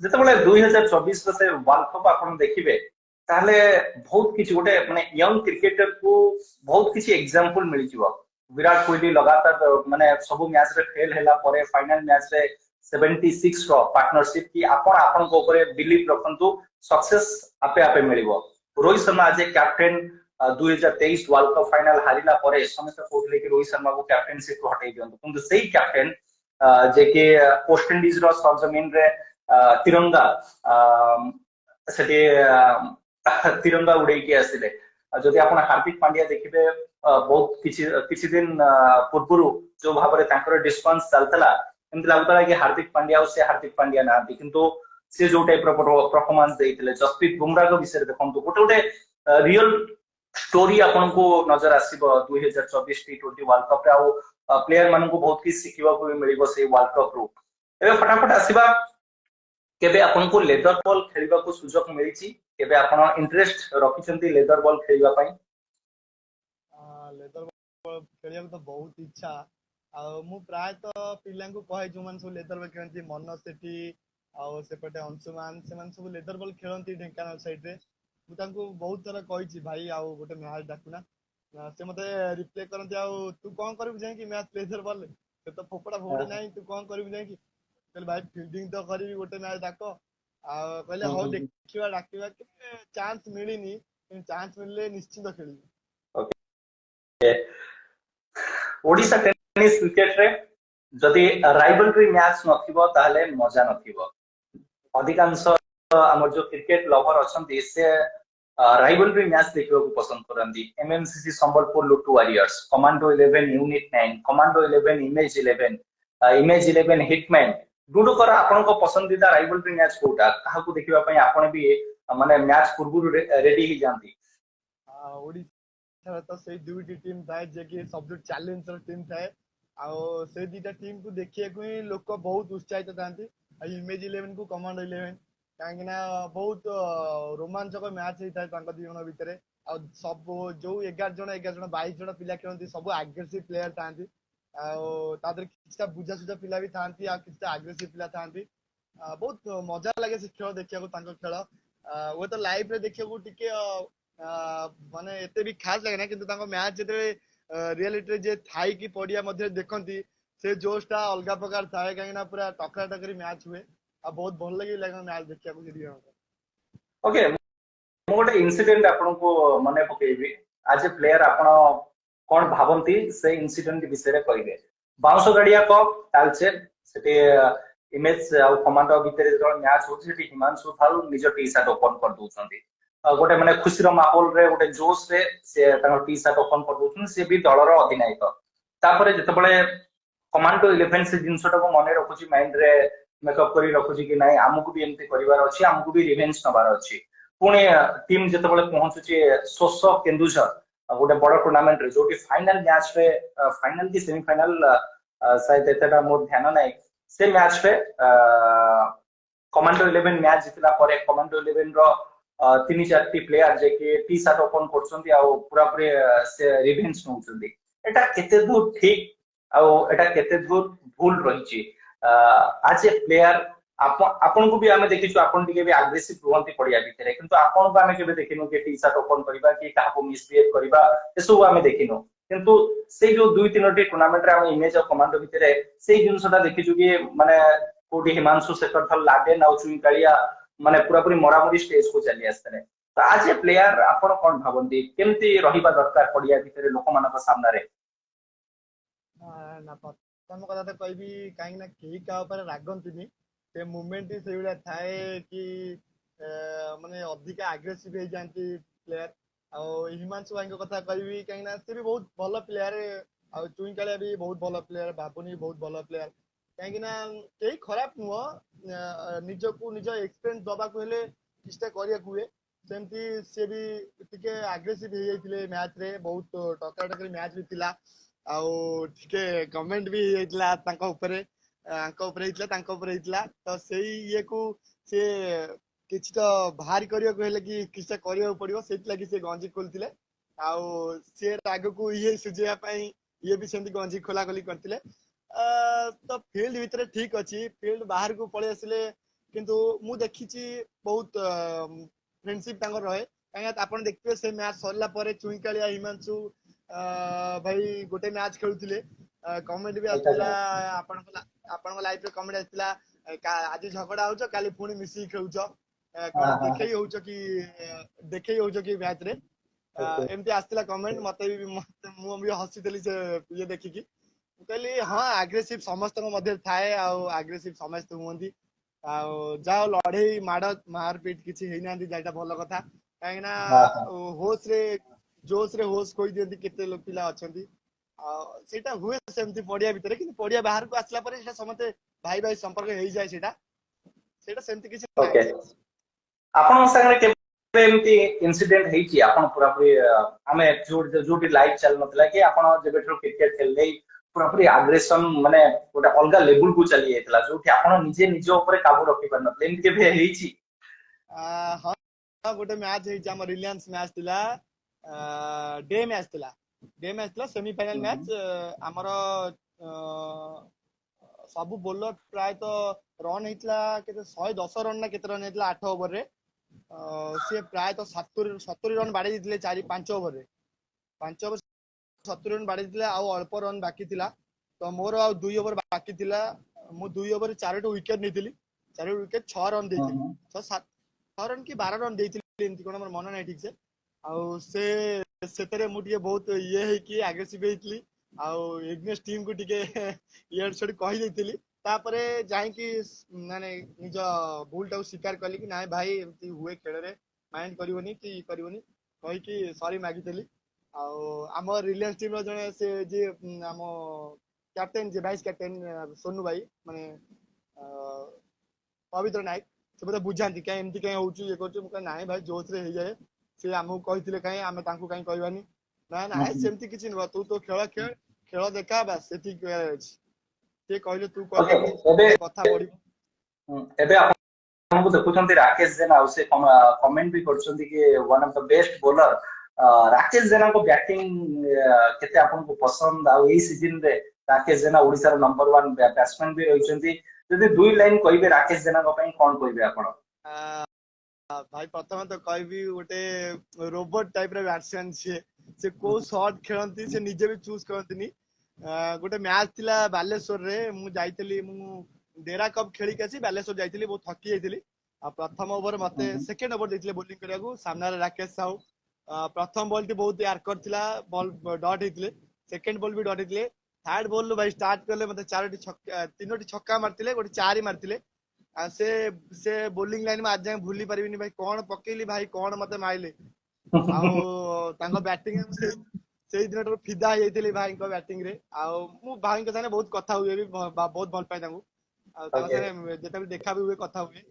जेतबळे 2024 रो से वर्ल्ड कप आपण देखिबे ताले बहुत किछि गोटे माने यंग क्रिकेटर को बहुत किछि एग्जांपल मिल जिवो। विराट कोहली लगातार माने सब मैच रे फेल हैला परे फाइनल मैच रे 76 रो पार्टनरशिप की आपण को ऊपर बिलीव रखंतु, सक्सेस आपे आपे मिलिबो। रोहित शर्मा आज कैप्टन 2023 वर्ल्ड कप फाइनल हारिला परे समस्त कहले कि रोहित शर्मा को कैप्टनशिप हटै दियंतु, किंतु सेही कैप्टन जे के वेस्ट इंडीज रो सरजमीन रे तिरंगा सेठी तिरंगा उड़े की आसिले। जदि आपण हार्दिक पांड्या देखिबे बहुत किछि दिन पूर्वरु जो भाबरे तांकर डिस्टेंस चलतला, एमति लागतला कि हार्दिक पांड्या से हार्दिक पांड्या नांती, किंतु से जो टाइप रो परफॉर्मेंस देइतिले। जसप्रीत बुमराह को विषय देखंतु, गोटे गोटे रियल स्टोरी आपण को नजर आसीबो 2024 टी20 वर्ल्ड कप रे। प्लेयर मान को बहुत किसी शिखा भी मिल से वर्ल्ड कप रु ए फटाफट आसवा केबे आपन को लेदर बॉल खेलबा को सुजोग मिली केबे आपन इंटरेस्ट रखिसंती लेदर बॉल खेलबा पई लेदर बॉल खेलिया तो बहुत इच्छा आ मु प्राय तो पिला को कहे जो मान सब लेदर बॉल खेलती मनोज सेठी आउ सेपटे अंशुमान से सब लेदर बॉल खेलती ढेंकानाल साइड रे मु तांको बहुत थर कही भाई आउ गोटे मैच डाकुना से मते रिप्लाई करंती आउ तू कोन करबु जाय कि मैच लेदर बॉल से तो फोपड़ा फोपड़ी नहीं तू कोन करबु जाय कि कहले भाई फील्डिंग तो करबी गोटे मैच डाक आ कहले हो देखिबा डाकिबा के चांस मिलिनी चांस मिलले निश्चित खेलिबी ओडिशा टेनिस क्रिकेट रे जदि राइवलरी मैच नथिबो ताहले मजा नथिबो अधिकांश हमर जो क्रिकेट लवर अछंती से राइवलरी मैच देखिबा को पसंद करंती MMCC Sambalpur Lutu warriors commando 11 unit 9 commando 11 image 11 hitman दुडो कर आपन को पसंदीदा राइवलरी मैच कोटा काहा को देखिबा पई आपन भी माने मैच पूर्व रेडी ही जानती ओडिशा तो से दुईटी टीम थाए जे कि सब चैलेंजर टीम थाए आउ से दीटा टीम को देखिए को ही लोक बहुत उत्साहित थांती इमेज 11 को कमांडो 11 काहेकि ना बहुत रोमांचक मैच होता है दी जन भितर आ सब जो 11 जन 22 जन पिला खेलती सब एग्रेसिव प्लेयर थांती किसी बुझासुझा पिला भी थांती किसी एग्रेसिव पिला थांती बहुत मजा लगे से खेल देखा खेल वो तो लाइव रे देखा टिके माने एते भी खास लगे ना किंतु मैच जते रियलिटी जे थाई की पड़िया मध्ये देखंती से जोशटा अलगा प्रकार थाए काहे ना पूरा टकरा टकरी मैच हुए आ बहुत भल लगे मैच देखा को सीधी ओके मो गोटे इंसिडेंट आपन को मने पकेबी आज ए प्लेयर आपन कोन भावंती से इंसिडेंट विषय रे कहिबे बाउंसो गाडिया कप तालचे सेटे इमेज आ कमांडो भीतर जो मैच हो सेटी हिमांशु थाल निज टी शर्ट ओपन कर दोछंती गोटे माने खुशी रो माहौल रे गोटे जोश रे से तांको टी शर्ट ओपन कर दोछन से भी दलर अधिनायक तापरे जते बळे कमांडो 11 से जिंसटा को मने रखुची माइंड रे मेकअप करी रखुची कि नाही हमकु भी एमती करिवार अछि हमकु भी रिवेंज नबार अछि पुणे टीम जते बळे पहुंचुची सोसो केंदुझर गोटे बड़ टूर्नामेंट रे जोटी फाइनल मैच रे फाइनल की सेमीफाइनल शायद एतटा मोर ध्यान नाही से मैच रे कमांडो 11 मैच जितला परे कमांडो 11 रो तीन चारटी प्लेयर जे कि टी शर्ट ओपन करछंती आ पूरा पूरे से रिवेंज नउछंती एटा केते दूर ठीक आ एटा केते दूर भूल रहिची आज ए प्लेयर आपन को भी हमें देखिछु आपन टिके भी एग्रेसिव रहंती पड़िया भितरे किंतु आपन को हमें केबे देखिनु के टी शर्ट ओपन करबा कि काहा को मिसबिहेव करबा ए सब हमें देखिनु किंतु से जो दुई तीनटी टूर्नामेंट रे हम इमेज ऑफ कमांडो भितरे से जिंसटा देखिछु कि माने कोडी हिमांशु शेखर थल लागे ना चुई कालिया माने पूरा पूरी मरामरी स्टेज को चली आस्तले तो आज ए प्लेयर आपन कोन भाबंती केमती रहिबा दरकार पड़िया भितरे लोक मानक सामने रे ना प्रथम कथा तो कहबी काहे ना केही का ऊपर रागंतीनी से मूवमेंट से बिला थाए कि माने अधिक एग्रेसिव हो जानती प्लेयर आ हिमांशु भाई कथा कहबी काहे ना से भी बहुत भलो प्लेयर आ चुई कालिया भी बहुत भलो प्लेयर बाबुनी बहुत भलो प्लेयर काहे ना केही खराब नुह निजको निज एक्सपीरियंस दबा को हेले चेष्टा करिया हुए सेमती से भी टिके एग्रेसिव हो जाइतिले मैच रे बहुत टकरा टकरी मैच भी थिला आ टिके कमेंट भी हेतला तांका ऊपर तो सेई ये को से किछ तो भारी करियो को हेले कि किछ करियो पड़ियो सेति लागि से गंजी खोलतिले आ से राग को ये सुझिया पई ये भी सेमती गंजी खोला खोली करतिले तो फील्ड भीतर ठीक अच्छी फील्ड बाहर को पड़े आसिले किंतु मु देखिची बहुत फ्रेंडशिप तांगर रहे काहे आपण देखिबे से मैच सरला परे चुईकालिया हिमांशु भाई गोटे मैच खेलुतिले कमेंट भी आतिला आपण लाइफ रे कमेंट आतिला आज झगड़ा होछ काली पुणी मिसी खेलुछ देखै होछ कि मैच रे एमती आतिला कमेंट मते भी मु भी हसीतली से ये देखि कि कहली हाँ एग्रेसिव समस्त मध्य थाए आग्रेसिव समस्त हुंती जाओ लड़े माड़ मारपीट किसी हेना जाटा भल कथा कहीं ना होश रे जोश रे होश कोई दियंती केते लोक पिला अछंती सेटा हुए सेमती पड़िया भितर कि पड़िया बाहर को आसला परे सेटा समते भाई भाई संपर्क हेई जाय सेटा सेटा सेमती किसी ओके आपन संगे के एमती इंसिडेंट हेई कि आपन पूरा पूरी हमें जोटी लाइव चल नतला कि आपन जेबेठो क्रिकेट खेलले पूरापूरी आग्रेसन माने गोटे अलग लेवल को चली जाइतला जोठी आपण निजे निज ऊपर काबू रखि परन एमति केबे हेइची हाँ गोटे मैच है हम रिलायंस मैच थिला डे मैच थिला सेमीफाइनल मैच आमर सब बोलर प्राय तो रन होता केते 110 रन ना केते रन होता 8 ओवर रे सी प्राय तो 70 रन बाड़ी देथिले 4-5 ओवर रे 5 ओवर 70 रन बाड़ी देथिले आ अल्प रन बाकी थिला तो मोर आ 2 ओवर बाकी थिला मु 2 ओवर 4 विकेट नेथिली 4 विकेट 6 रन देथिली 6 रन की 12 रन देथिली एमती कोन हमर मन नै ठीक से आ से सेतरे मु टिके बहुत ये है कि एग्रेसिव हेतली आ एग्नेस्ट टीम को टिके इयर शॉट कहि देथिली तापरे जाई कि माने निज भूल टाउ स्वीकार कली कि नाय भाई एमती हुए खेल रे माइंड करबोनी कि करबोनी कहि कि सॉरी मागितली आ आम रिलायंस टीम रो जने से जे आम कैप्टन जे वाइस कैप्टन सोनू भाई माने पवित्र नायक से बोले बुझाती कहीं एमती कहीं होउछु ये करछु मु नाय भाई जोश रे हे जाए से हमहु कहिथिले कहीं आमे तांकु कहीं कहबानी ना ना सेमती किछि न तू तो खेल खेल खेल देखा बस सेती कहले अछि से कहले तू ओके कहले कथा बढी एबे आपनको देखुछंती राकेश जेना उसे कमेंट भी करछंती कि one of the best bowler Rakesh Jena को बैटिंग केते आपनको पसंद आ एई सीजन रे राकेश जेना ओडिसा रो नंबर 1 बैट्समैन भी रहिछंती जदि दुई लाइन कहबे राकेश जेना को पई कोन कहबे आपण भाई प्रथम तो कहबी गोटे रोबोट टाइप रे बैट्समैन से को शॉट खेलंती से निजे भी चूज करंतीनी गोटे मैच थिला बालेश्वर रे मु जाइतली मु डेरा कप खेली के आसी बालेश्वर जाइतली बहुत थकी जाइतली आ प्रथम ओवर मते सेकंड ओवर देथिले बोलिंग करिया को सामने राकेश साहू प्रथम बॉल टी बहुत यारकर थिला बॉल डॉट हेतिले सेकंड बॉल भी डॉट हेतिले थर्ड बॉल भाई स्टार्ट करले मते चारोटी छक्का तीनोटी छक्का मारतिले गोटे चारि मारतिले आ से बोलिंग लाइन में आज जाए भूली परिबिनी भाई कौन पकेली भाई कौन मते माइले आउ तांको बैटिंग से दिन तो फिदा हो जाइतली भाई को बैटिंग रे आउ मु भाई के साने बहुत कथा हुए भी बहुत भल पाए तांको आ तांको साने जेता भी देखा भी हुए कथा हुए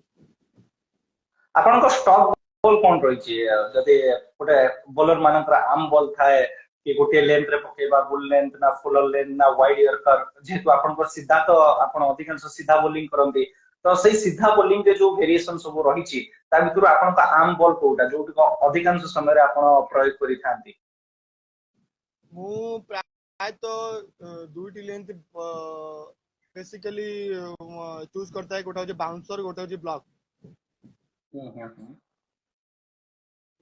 आपण को स्टॉक बॉल कोन रहिछि जदि गोटे बॉलर मानकर आम बॉल थाए कि गोटे लेंथ रे पकेबा बुल लेंथ ना फुलर लेंथ ना वाइड यर्कर जेतु आपण को सीधा तो आपण अधिकांश सीधा बॉलिंग करंती तो सही सीधा बॉलिंग के जो वेरिएशन सब रहिछि ता भितर आपण का आम बॉल कोटा जो अधिकांश समय रे आपण प्रयोग करि थांती मु प्राय तो दुईटी लेंथ बेसिकली चूज करता है गोटा हो बाउंसर गोटा हो ब्लॉक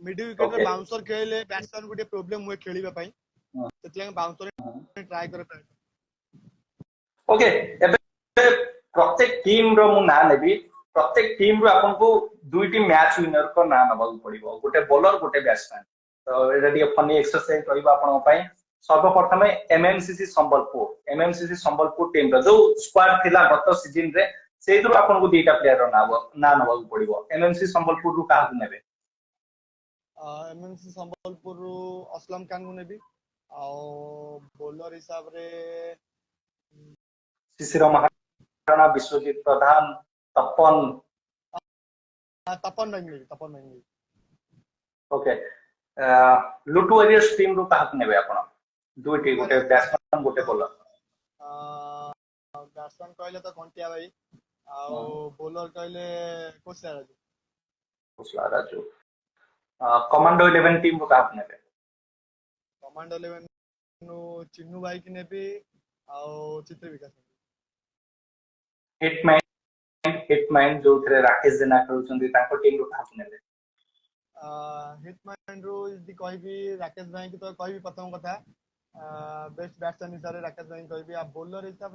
मिडिल विकेट रे बाउंसर खेले बैट्समैन गोटे प्रॉब्लम हुए खेलिबा पई सेतले बाउंसर ट्राई करे ओके एबे प्रत्येक टीम रो मु ना नेबी प्रत्येक टीम रो आपन को दुईटी मैच विनर को ना नबाउ पड़िबो गोटे बॉलर गोटे बैट्समैन तो एटा डी फनी एक्सरसाइज करबा आपन पई सर्वप्रथम एमएमसीसी संबलपुर टीम रो जो स्क्वाड थिला गत सीजन रे सेइदरो आपन को दीटा प्लेयर रो ना नबाउ पड़िबो एमएमसी संबलपुर रो काहा नेबे एमएमसी संबलपुर रो असलम खान को नेबी आ बॉलर हिसाब रे शिशिर महाराणा विश्वजीत प्रधान तपन तपन ओके लुटू एरियस टीम रो काहा नेबे आपण दुईटी गोटे बैट्समैन गोटे बॉलर बैट्समैन कहले तो घंटिया भाई आ बॉलर कहले कुशला राजू कमांडो 11 टीम रो काहा नेबे कमांडो 11 नु चिन्नू भाई की नेबी आ चित्र विकास हिटमैन जो थे राकेश जेना खेलुचंदी ताको टीम रो काहा नेबे हिटमैन रो यदि कहबी राकेश भाई की तो कहबी प्रथम कथा बेस्ट बैट्समैन हिसाब रे राकेश भाई कहबी आ बॉलर हिसाब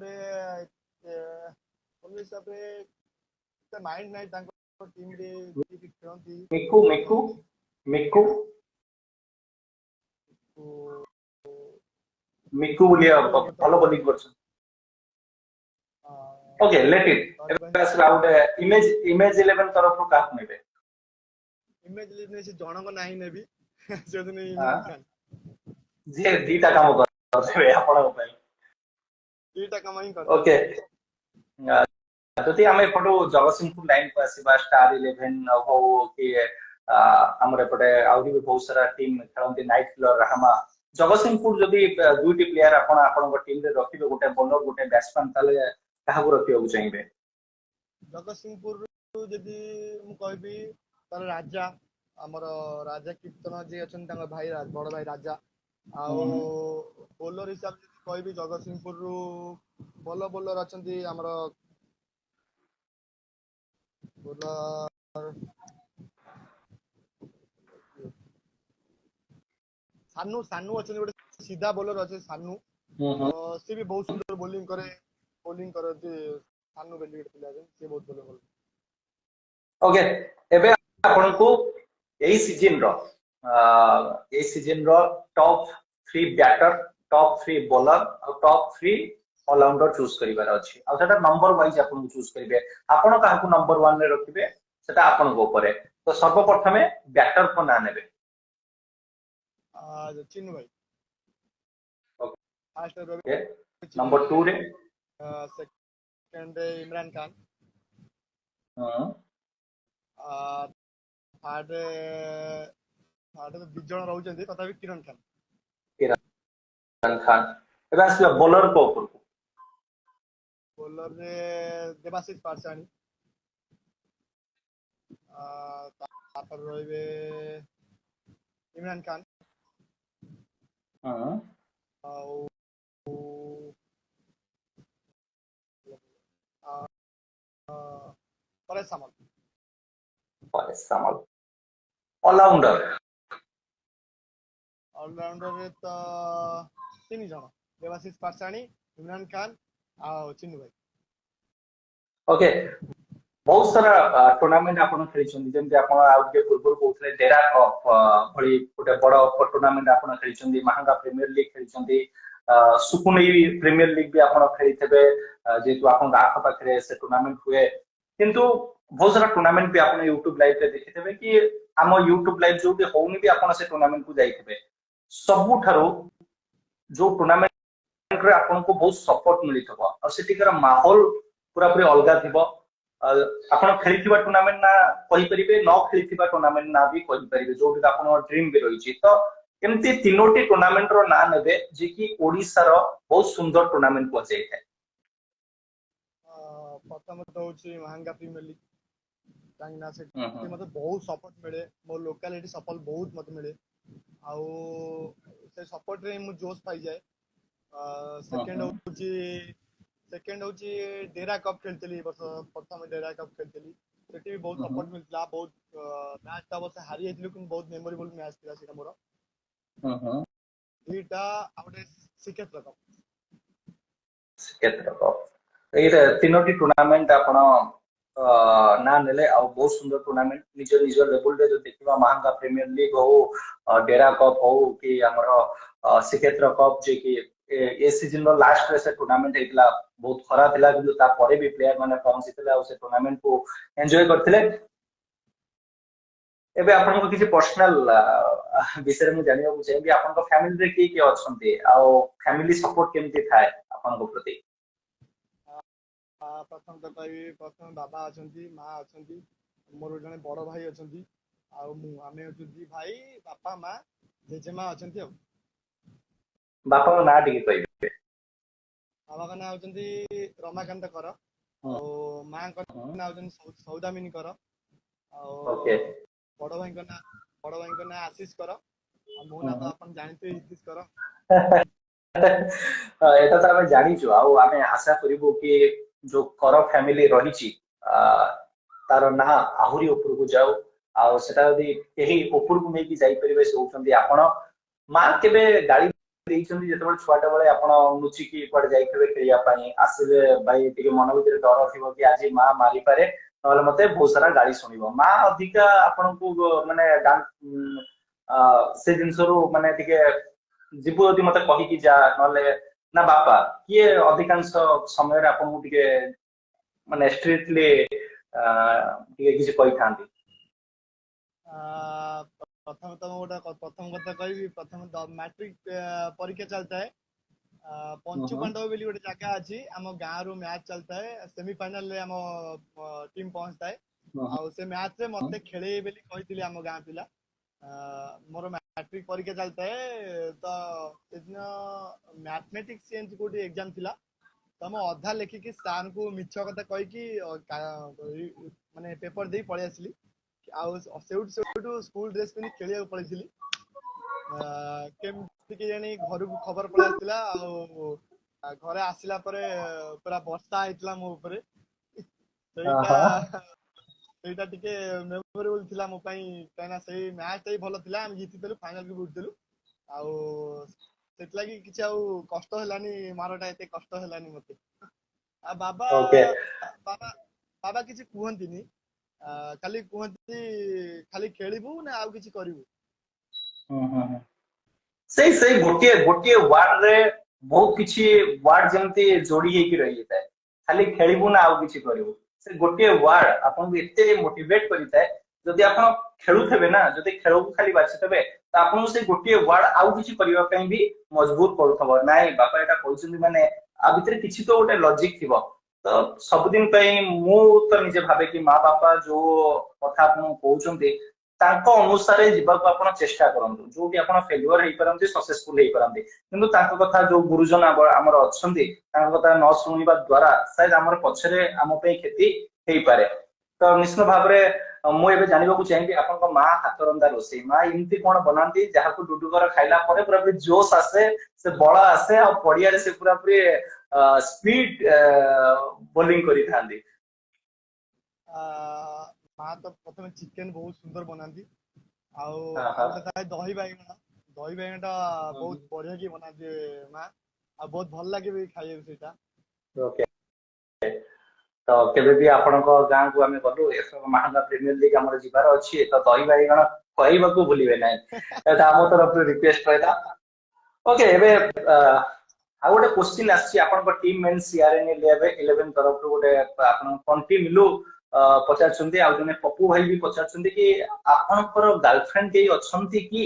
रे त माइंड नाही ताको टीम रे की खेलंती मिकू बोलिया भलो बॉलिंग करछ ओके लेट इट बस राउंड इमेज 11 तरफ रो काहा नेबे इमेज 11 से जणक नाही नेबी से दिन इमेज खान जे दीटा काम करबे आपण पई दीटा काम ही कर ओके जति हमें फोटो जगतसिंहपुर लाइन को आसीबा स्टार 11 हो कि हमरे पटे आउरी भी बहुत सारा टीम खेलंती नाइट किलर रहमा जगतसिंहपुर जदि दुईटी प्लेयर आपण टीम रे रखिबे गोटे बॉलर गोटे बैट्समैन ताले काहाकू रखिବାକୁ चाहिए जगतसिंहपुर जदि मु कहबी तार राजा हमर राजा कीर्तन जी अछन तांग भाई बड़ भाई राजा आउ बोलर हिसाब से कहबी जगतसिंहपुर रु भल बोलर अछंती हमर बोलर सानू सानू अछन गोटे सीधा बोलर अछि सानू से भी बहुत सुंदर बॉलिंग करे सानू बेली पिला से बहुत बोलर बोल ओके एबे आपण को एई सीजन रो टॉप 3 बैटर टॉप 3 बॉलर और टॉप 3 ऑलराउंडर चूज करिवार अछि आ सेटा नंबर वाइज आपण चूज करिवे आपण काहाकू नंबर 1 रे रखिबे सेटा आपण को ऊपर तो सर्वप्रथमे बैटर को ना नेबे चिन्नू भाई ओके फर्स्ट नंबर 2 रे second Imran Khan third third तो बिजन रहउचंती तथापि किरण खान किरण खान एबे आसी बॉलर को ऊपर बॉलर रे देवाशीष पारसानी तापर रहिबे इमरान खान आउ परेश सामल ऑलराउंडर रे तो 3 जन देवाशीष पारसानी इमरान खान आउ चिन्नू भाई ओके बहुत सारा टूर्नामेंट आपण खेलिछन जेमते आपण आउटे पूर्व कहथले डेरा कप भली गोटे बड़ टूर्नामेंट आपण खेलिछन महांगा प्रीमियर लीग खेलिछन सुकुनेई प्रीमियर लीग भी आपण खेलिथबे जेतु आपण आख पाखरे से टूर्नामेंट हुए किंतु बहुत सारा टूर्नामेंट भी आपण YouTube लाइव रे देखिथबे कि आम YouTube लाइव जो भी होउनी भी आपण से टूर्नामेंट को जाइथबे सबु थारो जो टूर्नामेंट रे आपण को बहुत सपोर्ट मिलिथबो और सेटिकर माहौल पूरा पूरी अलगा थिबो आपण खेलिथिबा टूर्नामेंट ना कहि परिबे न खेलिथिबा टूर्नामेंट ना भी कहि परिबे जो भी आपण ड्रीम भी रहिछि तो एमती तीनोटी टूर्नामेंट रो ना नेबे जे कि ओडिसा रो बहुत सुंदर टूर्नामेंट को जाय है प्रथम तो होछि महांगा प्रीमियर लीग कांगना से मते बहुत सपोर्ट मिले मो लोकालिटी सपोर्ट बहुत मते मिले आउ से सपोर्ट रे मु जोश पाई जाय सेकंड होची डेरा कप खेलतली वर्ष प्रथम डेरा कप खेलतली सेठी भी बहुत सपोर्ट मिलतला बहुत मैच ता वर्ष हारि आइतलु कि बहुत मेमोरेबल मैच थिला सेटा मोर दुईटा आउटे सिकेत्र कप ए तीनोटी टूर्नामेंट आपण ना नेले आ बहुत सुंदर टूर्नामेंट निज निज लेवल रे जो देखिबा महांगा प्रीमियर लीग हो डेरा कप हो कि हमर सिकेत्र कप जे कि ए सीजन रो लास्ट रे से टूर्नामेंट हेतला बहुत खरा थिला किंतु ता परे भी प्लेयर माने पहुंचीतले आ से टूर्नामेंट को एन्जॉय करथिले एबे आपन को किछि पर्सनल विषय में जानियो को चाहिए आपन को फैमिली रे की अछंती आ फैमिली सपोर्ट केमती थाए आपन को प्रति प्रथम तो कहि प्रथम बाबा अछंती मां अछंती मोर जने बड़ भाई अछंती आ मु आमे अछंती भाई बापा मां जेजेमा अछंती आ बापा को ना टिके कहबे बाबा का ना अछंती रमाकांत कर आ मां का ना अछंती सौदामिनी कर आ ओके बड़ भाई का ना आशीष कर आ मो ना तो अपन जानते हितिश कर एटा तो आमे जानि छु आ आमे आशा करिवो कि जो कर फैमिली रहिछि तार ना आहुरी ऊपर को जाओ आ सेटा यदि केही ऊपर को नै कि जाई परिबे से होचंदी आपण मां केबे गाड़ी देइछंदी जेतबे छुआटा बेले आपण नुची की पड़ जाइथबे खेलिया पानी आसीबे भाई टिके मन भीतर डर थिबो कि आज मां मारी पारे नले मते बहुत सारा गाड़ी सुनिबो मां अधिका आपण को माने से जिनसरो माने टिके जीव यदि मते कहि कि जा नले ना बापा किए अधिकांश समय रे आपण टिके माने स्ट्रिक्टली टिके किछि कहि थांती प्रथम तो गोटा प्रथम कथा कहबी प्रथम मैट्रिक परीक्षा चलता है पंचु पांडव बेली गोटे जगह अछि हम गांव रो मैच चलता है सेमीफाइनल रे हम टीम पहुंचता है आ से मैच रे मते खेले बेली कहितली हम गांव पिला मोर मैट्रिक परीक्षा चलता है तो सेदिन मैथमेटिक्स एमती कोटी एग्जाम थिला तो मैं अधा लेखिकी सार को मिछ कथा कहीकि माने पेपर दे पळै आसली आउ सेउटु स्कूल ड्रेस पिनी खेलिया पळैथिली केमती के जानी घर को खबर पळै आसला घरे आसिला परे पूरा वर्षा हेतला मो ऊपर ସେଇଟା ସେଇଟା ଟିକେ ମେମୋରେବଲ ଥିଲା ମୋ ପାଇଁ କାହିଁକିନା ସେଇ ମ୍ୟାଚ୍ ଟା ବି ଭଲ ଥିଲା ଆମେ ଜିତିଥିଲୁ ଫାଇନାଲ ବି ବୁଝିଥିଲୁ ଆଉ ସେଥିଲାଗି କିଛି ଆଉ କଷ୍ଟ ହେଲାନି ମାରଟା ଏତେ କଷ୍ଟ ହେଲାନି ମତେ ଆଉ ବାବା ଓକେ ବାବା ବାବା କିଛି କୁହନ୍ତିନି ଖାଲି କୁହନ୍ତି ଖାଲି ଖେଳିବୁ ନା ଆଉ କିଛି କରିବୁ ସେଇ ସେଇ ଗୋଟିଏ ଗୋଟିଏ ୱାର୍ଡ ରେ ବହୁତ କିଛି ୱାର୍ଡ ଯେମିତି ଯୋଡି ହେଇକି ରହିଯାଇଥାଏ ଖାଲି ଖେଳିବୁ ନା ଆଉ କିଛି କରିବୁ ସେ ଗୋଟିଏ ୱାର୍ଡ ଆପଣଙ୍କୁ ଏତେ ମୋଟିଭେଟ କରିଥାଏ ଯଦି ଆପଣ ଖେଳୁଥିବେ ନା ଯଦି ଖେଳକୁ ଖାଲି ବାଛିଥିବେ ତ ଆପଣଙ୍କୁ ସେ ଗୋଟିଏ ୱାର୍ଡ ଆଉ କିଛି କରିବା ପାଇଁ ବି ମଜବୁର କରୁଥିବ ନାଇଁ ବାପା ଏଟା କହୁଛନ୍ତି ମାନେ ଆ ଭିତରେ କିଛି ତ ଗୋଟେ ଲଜିକ ଥିବ ତ ସବୁଦିନ ପାଇଁ ମୁଁ ତ ନିଜେ ଭାବେ କି ମା ବାପା ଯୋଉ କଥା ଆପଣଙ୍କୁ କହୁଛନ୍ତି ତାଙ୍କ ଅନୁସାରେ ଯିବାକୁ ଆପଣ ଚେଷ୍ଟା କରନ୍ତୁ ଯୋଉଠି ଆପଣ ଫେଲୁଅର ହେଇପାରନ୍ତି ସକ୍ସେସଫୁଲ ହେଇପାରନ୍ତି କିନ୍ତୁ ତାଙ୍କ କଥା ଯୋଉ ଗୁରୁଜନ ଆମର ଅଛନ୍ତି ତାଙ୍କ କଥା ନ ଶୁଣିବା ଦ୍ଵାରା ସାୟଦ ଆମର ପଛରେ ଆମ ପାଇଁ କ୍ଷତି ହେଇପାରେ ତ ନିଶ୍ଚିତ ଭାବରେ ମୁଁ ଏବେ ଜାଣିବାକୁ ଚାହିଁବି ଆପଣଙ୍କ ମା ହାତ ରନ୍ଧା ରୋଷେଇ ମା ଏମିତି କଣ ବନାନ୍ତି ଯାହାକୁ ଡୁଡୁଗର ଖାଇଲା ପରେ ପୁରା ଜୋଶ ଆସେ ସେ ବଳ ଆସେ ଆଉ ପଡିଆରେ ସେ ପୁରା ସ୍ପିଡ ବୋଲିଂ କରିଥାନ୍ତି ମା ତ ପ୍ରଥମେ ଚିକେନ ବହୁତ ସୁନ୍ଦର ବନାନ୍ତି ଆଉ ହଁ ଆଉ ହଁ ଗୋଟେ ଥାଏ ଦହି ବାଇଗଣ ଟା ବହୁତ ବଢିଆ କି ବନାନ୍ତି ମା ଆଉ ବହୁତ ଭଲ ଲାଗେ ବି ଖାଇବାକୁ ସେଇଟା ଓକେ ତ କେବେ ବି ଆପଣଙ୍କ ଗାଁକୁ ଆମେ ଗଲୁ ଏଥର ମହାଙ୍ଗା ପ୍ରିମିୟର ଲିଗ୍ ଆମର ଯିବାର ଅଛି ତ ଦହି ବାଇଗଣ ଖୁଆଇବାକୁ ଭୁଲିବେ ନାହିଁ ଏଟା ଆମ ତରଫରୁ ରିକ୍ୱେଷ୍ଟ ରହିଲା ଓକେ ଏବେ ଆଉ ଗୋଟେ କ୍ୱେଶ୍ଚିନ୍ ଆସିଛି ଆପଣଙ୍କ ଟିମ୍ ମେନ୍ ସିଆର୍ଏନ୍ 11 ତରଫରୁ ଗୋଟେ ଆପଣ କଣ୍ଟି ମିଲୁ ପଚାରୁଛନ୍ତି ଆଉ ଜଣେ ପପୁ ଭାଇ ବି ପଚାରୁଛନ୍ତି କି ଆପଣଙ୍କର ଗାର୍ଲଫ୍ରେଣ୍ଡ କେହି ଅଛନ୍ତି କି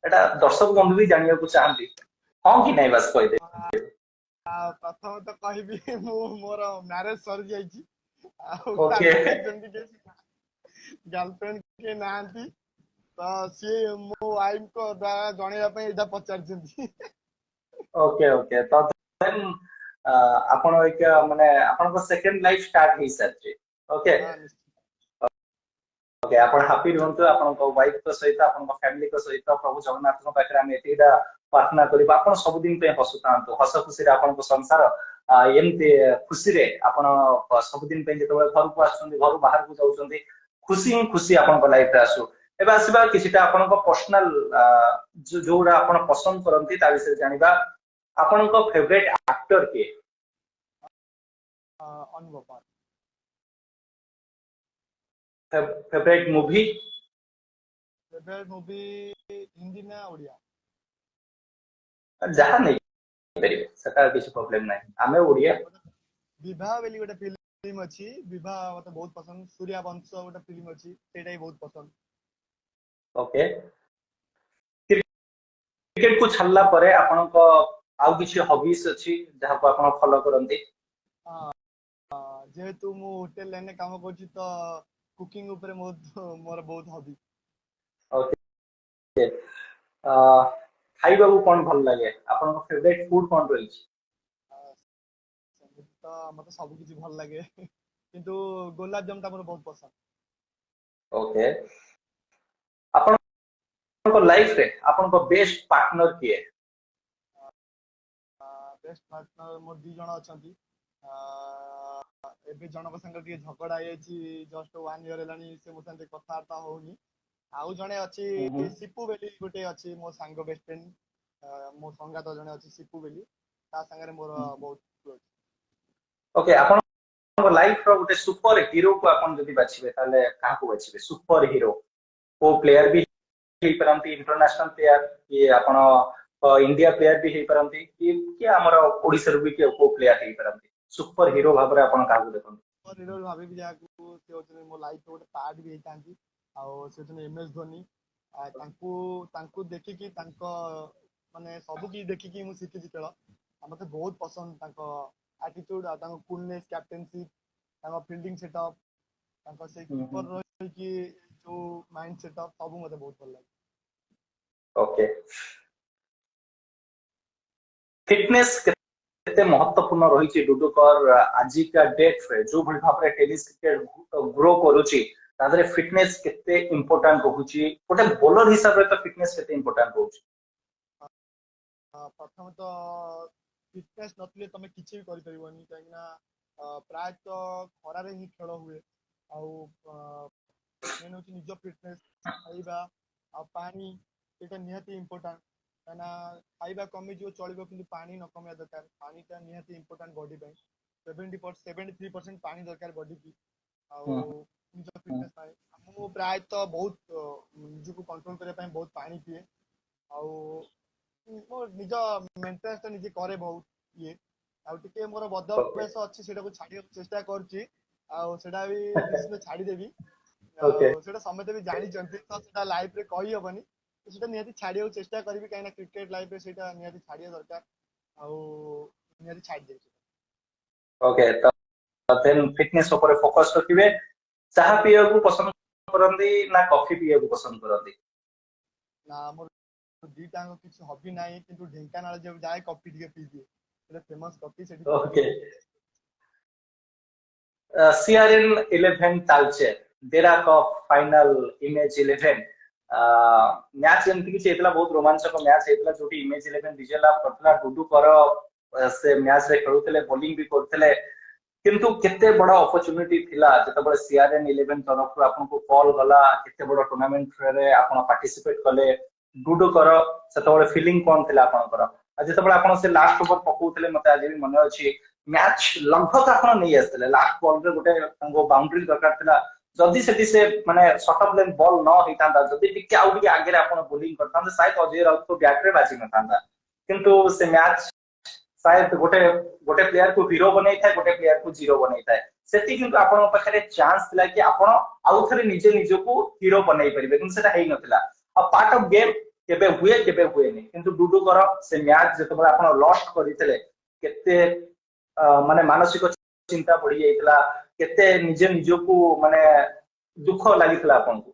ଏଟା ଦର୍ଶକ ବନ୍ଧୁ ବି ଜାଣିବାକୁ ଚାହାନ୍ତି ହଁ କି ନାଇଁ ବାସ୍ କହିଦେ ପ୍ରଥମ ତ କହିବି ମୁଁ ମୋର ମ୍ୟାରେଜ ସରିଯାଇଛି ଆଉ ଓକେ ସେମିତି ଗାର୍ଲଫ୍ରେଣ୍ଡ କିଏ ନାହାନ୍ତି ତ ସିଏ ମୋ ୱାଇଫଙ୍କ ଦ୍ଵାରା ଜଣେଇବା ପାଇଁ ଏଇଟା ପଚାରିଛନ୍ତି ଓକେ ଓକେ ତ ଆପଣ ମାନେ ଆପଣଙ୍କ ସେକେଣ୍ଡ ଲାଇଫ ଷ୍ଟାର୍ଟ ହେଇସାରିଛି ଓକେ ନିଶ୍ଚିତ ଓକେ ଆପଣ ହାପି ରୁହନ୍ତୁ ଆପଣଙ୍କ ୱାଇଫଙ୍କ ସହିତ ଆପଣଙ୍କ ଫ୍ୟାମିଲିଙ୍କ ସହିତ ପ୍ରଭୁ ଜଗନ୍ନାଥଙ୍କ ପାଖରେ ଆମେ ଏତିକିଟା ପ୍ରାର୍ଥନା କରିବା ଆପଣ ସବୁଦିନ ପାଇଁ ହସୁଥାନ୍ତୁ ହସ ଖୁସିରେ ଆପଣଙ୍କ ସଂସାର ଏମିତି ଖୁସିରେ ଆପଣ ସବୁଦିନ ପାଇଁ ଯେତେବେଳେ ଘରକୁ ଆସୁଛନ୍ତି ଘରୁ ବାହାରକୁ ଯାଉଛନ୍ତି ଖୁସି ହିଁ ଖୁସି ଆପଣଙ୍କ ଲାଇଫରେ ଆସୁ ଏବେ ଆସିବା କିଛିଟା ଆପଣଙ୍କ ପର୍ସନାଲ ଯୋଉଟା ଆପଣ ପସନ୍ଦ କରନ୍ତି ତା ବିଷୟରେ ଜାଣିବା ଆପଣଙ୍କ ଫେଭରେଟ ଆକ୍ଟର କିଏ ଅନୁଭବ favourite movie favourite movie Hindi ନା ଓଡ଼ିଆ ଯାହା ନେଇପାରିବେ ସେଟା କିଛି ପ୍ରୋବ୍ଲେମ ନାହିଁ ଆମେ ଓଡିଆ ବିବାହ ବୋଲି ଗୋଟେ ଫିଲ୍ମ ଅଛି ବିବାହ ମତେ ବହୁତ ପସନ୍ଦ ସୂର୍ୟା ବଂଶ ଗୋଟେ ଫିଲ୍ମ ଅଛି ସେଇଟା ବି ବହୁତ ପସନ୍ଦ ଓକେ କ୍ରିକେଟ କୁ ଛାଡିଲା ପରେ ଆପଣଙ୍କ ଆଉ କିଛି ହବିସ୍ ଅଛି ଯାହାକୁ ଆପଣ ଫଲୋ କରନ୍ତି ଯେହେତୁ ମୁଁ ହୋଟେଲ ଲାଇନରେ କାମ କରୁଛି ତ କୁକିଂ ଉପରେ ମୋର ବହୁତ ହବି ଓକେ ଖାଇବାକୁ କଣ ଭଲ ଲାଗେ ଆପଣଙ୍କ ଫେଭରେଟ ଫୁଡ କଣ ରହିଛି ସେମିତି ତ ମତେ ସବୁ କିଛି ଭଲ ଲାଗେ କିନ୍ତୁ ଗୋଲାପଜାମୁନ ଟା ମୋର ବହୁତ ପସନ୍ଦ ଓକେ ଆପଣଙ୍କ ଲାଇଫରେ ଆପଣଙ୍କ ବେଷ୍ଟ ପାର୍ଟନର କିଏ ବେଷ୍ଟ ପାର୍ଟନର ମୋର 2 ଜଣ ଅଛନ୍ତି ଏବେ ଜଣଙ୍କ ସାଙ୍ଗରେ ଟିକେ ଝଗଡା ହେଇଯାଇଛି ଜଷ୍ଟ 1 ଇୟର ହେଲାଣି ସେ ମୋ ସାଙ୍ଗେ କଥାବାର୍ତ୍ତା ହଉନି ଆଉ ଜଣେ ଅଛି ସିପୁ ବୋଲି ଗୋଟେ ଅଛି ମୋ ସାଙ୍ଗ ବେଷ୍ଟ ଫ୍ରେଣ୍ଡ ମୋ ସଙ୍ଗାତ ଜଣେ ଅଛି ସିପୁ ବୋଲି ତା ସାଙ୍ଗରେ ମୋର ବହୁତ ଅଛି ଓକେ ଆପଣଙ୍କ ଲାଇଫ ର ଗୋଟେ ସୁପର ହିରୋକୁ ଆପଣ ଯଦି ବାଛିବେ ତାହେଲେ କାହାକୁ ବାଛିବେ ସୁପର ହିରୋ କୋଉ ପ୍ଲେୟାର ବି ହେଇପାରନ୍ତି ଇଣ୍ଟରନ୍ୟାସନାଲ ପ୍ଲେୟାର କି ଆପଣ ଇଣ୍ଡିଆ ପ୍ଲେୟାର ବି ହେଇପାରନ୍ତି କି ଆମର ଓଡିଶାରୁ ବି କୋଉ ପ୍ଲେୟାର ହେଇପାରନ୍ତି ସୁପର ହିରୋ ଭାବରେ ଆପଣ କାହାକୁ ଦେଖନ୍ତି ସୁପର ହିରୋ ଭାବିବି ଯାହାକୁ ସେ ହଉଛନ୍ତି ମୋ ଲାଇଫ ଗୋଟେ ପାର୍ଟ ବି ହେଇଥାନ୍ତି ଆଉ ସେ ହଉଛନ୍ତି MS ଧୋନି ତାଙ୍କୁ ତାଙ୍କୁ ଦେଖିକି ତାଙ୍କ ମାନେ ସବୁ କିଛି ଦେଖିକି ମୁଁ ଶିଖିଛି ଖେଳ ଆଉ ମତେ ବହୁତ ପସନ୍ଦ ତାଙ୍କ ଆଟିଚ୍ୟୁଡ ଆଉ ତାଙ୍କ କୁଲନେସ କ୍ୟାପ୍ଟେନସିପ ତାଙ୍କ ଫିଲ୍ଡିଂ ସେଟଅପ୍ ତାଙ୍କ ସେଇ କିପର ରହିକି ଯୋଉ ମାଇଣ୍ଡ ସେଟଅପ୍ ସବୁ ମତେ ବହୁତ ଭଲ ଲାଗେ ओके फिटनेस केते महत्वपूर्ण रही डुडुकर आजिका डेट रे जो भली भाव रे टेनिस क्रिकेट ग्रो करूची तादरे फिटनेस केते इंपोर्टेंट रहूची गोटे बॉलर हिसाब रे तो फिटनेस केते इंपोर्टेंट रहूची प्रथम तो फिटनेस नथले तमे किछि भी करि परिबनी काहे ना प्राय तो खरारे ही खेल हुए आउ मेन होची निज फिटनेस खाइबा आ पानी एटा निहाती इंपोर्टेंट काना खाइबा कमी जो चलिबो किंतु पानी न कमिया दरकार पानीटा निहाती इंपोर्टेंट बॉडी पे 73% पानी दरकार बॉडी की आउ निज फिटनेस पाए हमु प्राय तो बहुत निज को कंट्रोल करे पाए बहुत पानी पिए आउ मो निज मेंटेनेंस तो निजे करे बहुत ये आउ टिके मोर बद ओके अभ्यास अछि सेटा को छाडी चेष्टा करछि आउ सेटा भी निश्चित छाडी देबी ओके आउ सेटा समते भी जानि चंती तो सेटा लाइफ रे कहि हबनी तो सेटा निहाती छाडियो चेष्टा करबी काहे ना क्रिकेट लाइफ रे सेटा निहाती छाडिया दरकार आउ निहाती छाडी देबी ओके तो देन फिटनेस ऊपर फोकस रखिबे चाहा पिए को पसंद करंदी ना कॉफी पिए को पसंद करंदी ना मोर दीटांग किछ हॉबी नाही किंतु ढेंकानाल जब जाए कॉफी टिके पी दिए सेटा फेमस कॉफी सेठी पी ओके दिए CRN 11 तालचेर डेरा कप फाइनल इमेज 11 मैच एमती कि चेतला बहुत रोमांचक मैच हेतला जोटी इमेज 11 विजय लाभ करतला डुडू कर से मैच रे खेलुतले बॉलिंग भी करतले किंतु केते बड़ा अपॉर्चुनिटी थिला जतबे CRN 11 तरफ आपन को कॉल गला केते बड़ा टूर्नामेंट रे आपन पार्टिसिपेट कले डुडू कर सेतबे फीलिंग कोन थिला आपन कर आज जतबे आपन से लास्ट ओवर पकोतले मते आज भी मन अछि मैच लगभग आपन नहीं आसले लास्ट बॉल रे गोटे तांको बाउंड्री दरकार थिला जदी सेठी से माने शॉर्ट ऑफ लेन बॉल न हितांदा जदी टिके आउट के आगे आपन बॉलिंग करतांदे शायद अजय राउत को बैट रे बाजी नथांदा किंतु से मैच शायद गोटे गोटे प्लेयर को हीरो बनै थाए गोटे प्लेयर को जीरो बनै थाए सेति किंतु आपन पाखरे चांस थिला कि आपन आउ थरे निजे निजे को हीरो बनै परिबे किंतु सेटा हेइ नथिला अ पार्ट ऑफ गेम केबे हुए नहीं किंतु डुडू कर से मैच जतबे आपन लॉस्ट करितले केते माने मानसिक चिंता बढ़ी जाइतला केते निजे निजे को माने दुख लागितला आपन को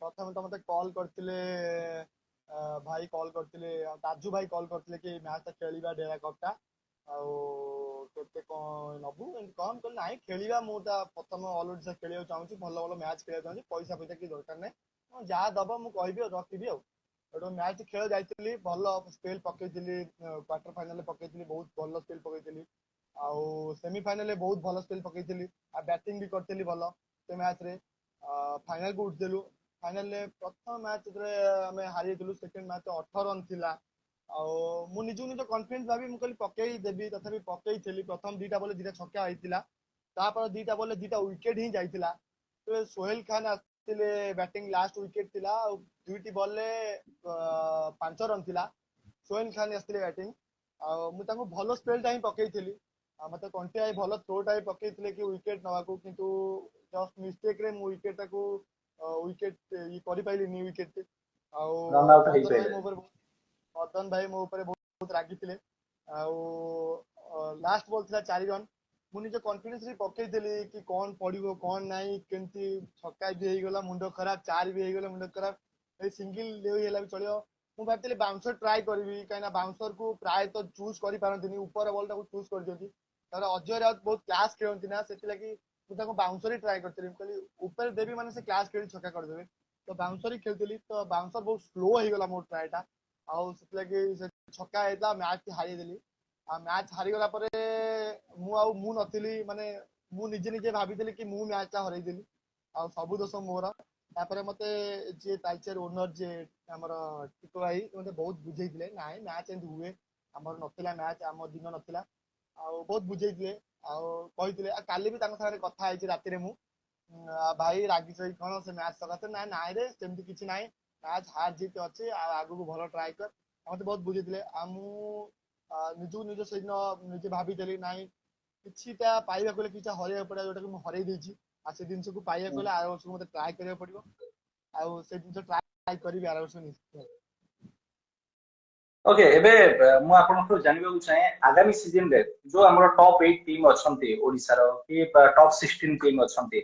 प्रथम तो मते कॉल करथिले भाई कॉल करथिले ताजू भाई कॉल करथिले कि मैच ता खेलिबा डेरा कपटा आउ केते कोन नबु एंड कम कर नाही खेलिबा मोटा प्रथम ऑल ओडिसा खेलियो चाहूची भलो भलो मैच खेलियो चाहूची पैसा पैसा की दरकार नै जा दबो मु कहबी रखिबी एटो मैच खेल जाइतिली भलो स्पेल पकेइतिली क्वार्टर फाइनल पकेइतिली बहुत भलो स्पेल पकेइतिली आउ सेमी फाइनल ले बहुत भलो स्पेल पकेइतिली आ बैटिंग भी करतिली भलो से मैच रे फाइनल को उठदेलु फाइनल ले प्रथम मैच रे हमें हारि देलु सेकंड मैच 18 रन थिला आ मु निजु निज कॉन्फिडेंस भाबी मु कहली पकेई देबी तथापि पकेई थेली प्रथम दीटा बोले दीटा छक्का आइतिला तापर दीटा बोले दीटा विकेट ही जाइतिला तो सोहेल खान आस्तिले बैटिंग लास्ट विकेट थिला दुईटी बॉल ले 5 रन थिला सोहेल खान आस्तिले बैटिंग आ मु ताको भलो स्पेलटा ही पकेई थेली मते कंटिया भलो थ्रोटा ही पकेई थले कि विकेट नवाको किंतु जस्ट मिस्टेक रे मु विकेट ताको विकेट ये करि पाइली नी विकेट आउ रन आउट हेइ मदन भाई मो ऊपर बहुत रागी थिले आउ लास्ट बॉल थिला 4 रन मु निज कॉन्फिडेंस रे पकेई देली कि कोन पडिबो कोन नाही केंती छक्का भी हेइ गेला मुंडो खराब 4 भी हेइ गेला मुंडो खराब ए सिंगल ले हेला भी चलियो मु भाबतिले बाउंसर ट्राई करबी काइना बाउंसर को प्राय तो चूज करि पारंतिनी ऊपर बॉल ता को चूज कर दियंती तार अजय राउत बहुत क्लास खेलंती ना सेति लागि मु ताको बाउंसर ही ट्राई करतिली कहली ऊपर देबी माने से क्लास खेली छक्का कर देबे तो बाउंसर ही खेलतिली तो बाउंसर बहुत स्लो हे गेला मोर ट्राईटा आउ सेति लागि से छक्का हेतला मैच हारि देली आ मैच हारि गला परे मु नथिली माने मु निजे निजे भाबितिली कि मु मैच ता हरई देली आ सब दोष मोर तापर मते जे तालचेर ओनर जे हमर टिको भाई मते बहुत बुझेइतिले नाइ मैच एंड हुए हमर नथिला मैच हमर दिन नथिला आ बहुत बुझेइतिले आ कहितिले आ काली भी तांग सारे कथा आइछि राति रे मु भाई रागी सही कोन से मैच सकाते ना नाइ रे सेमति किछि नाइ मैच हार जीत अछि आ आगु को भलो ट्राई कर मते बहुत बुझेइतिले आ मु निजु निज सही निजे भाबितिली नाइ किछिटा पाइबा कोले किछा हरिया पड़ा जोटा कि मु हरई देछि आ से दिन को पाइबा कोले आ वर्ष मते ट्राई करिया पड़िबो आ से दिन ट्राई करबी आ वर्ष निश्चित ओके एबे मु आपनको जानिबा चाहे आगामी सीजन रे जो हमर टॉप 8 टीम अछंती ओडिसा रो कि टॉप 16 टीम अछंती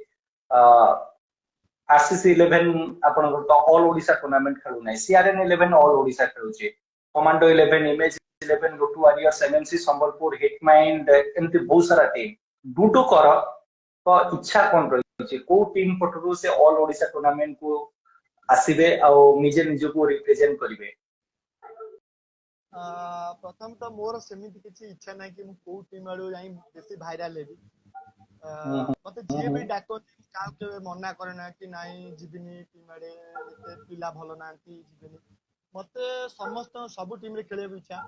आरसीसी 11 आपन तो ऑल ओडिशा टूर्नामेंट खेलु नै सीआरएन 11 ऑल ओडिशा खेलुची commando 11 image 11 Lutu warriors MMC Sambalpur hitman एमती बहुत सारा टीम डूटो कर तो इच्छा कोन रही को टीम पटरू से ऑल ओडिशा टूर्नामेंट को आसीबे आ निजे निजे को रिप्रेजेंट करिवे प्रथम तो मोर सेमिति किछि इच्छा नै कि मु को टीम आडू जाई बेसी भाइराल हेबी मते जे भी डाको का के मना करे ना कि नाही जीविनी टीम आडे एते पिला भलो नांती जीविनी मते समस्त सब टीम रे खेले इच्छा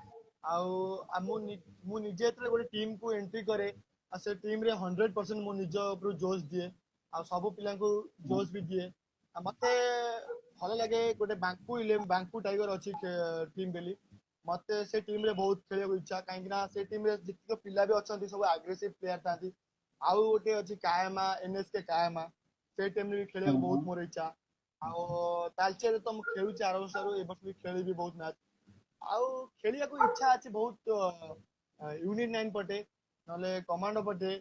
आ मु निजे एतले गोटे टीम को एंट्री करे आ से टीम रे 100% मु निज ऊपर जोश दिए आ सब पिला को जोश भी दिए आ मते भलो लागे गोटे बांकू टाइगर अछि टीम बेली मते से टीम रे बहुत खेले इच्छा काहे ना से टीम रे जितको पिला भी अछंती सब एग्रेसिव प्लेयर थांती आउ गोटे अछि कायमा एनएसके कायमा से टीम रे खेले बहुत मोर इच्छा आउ तालचे तो मु खेलु चार वर्ष रो ए वर्ष भी खेली भी बहुत मैच आउ खेलिया को इच्छा अछि बहुत यूनिट 9 पटे नले कमांडो पटे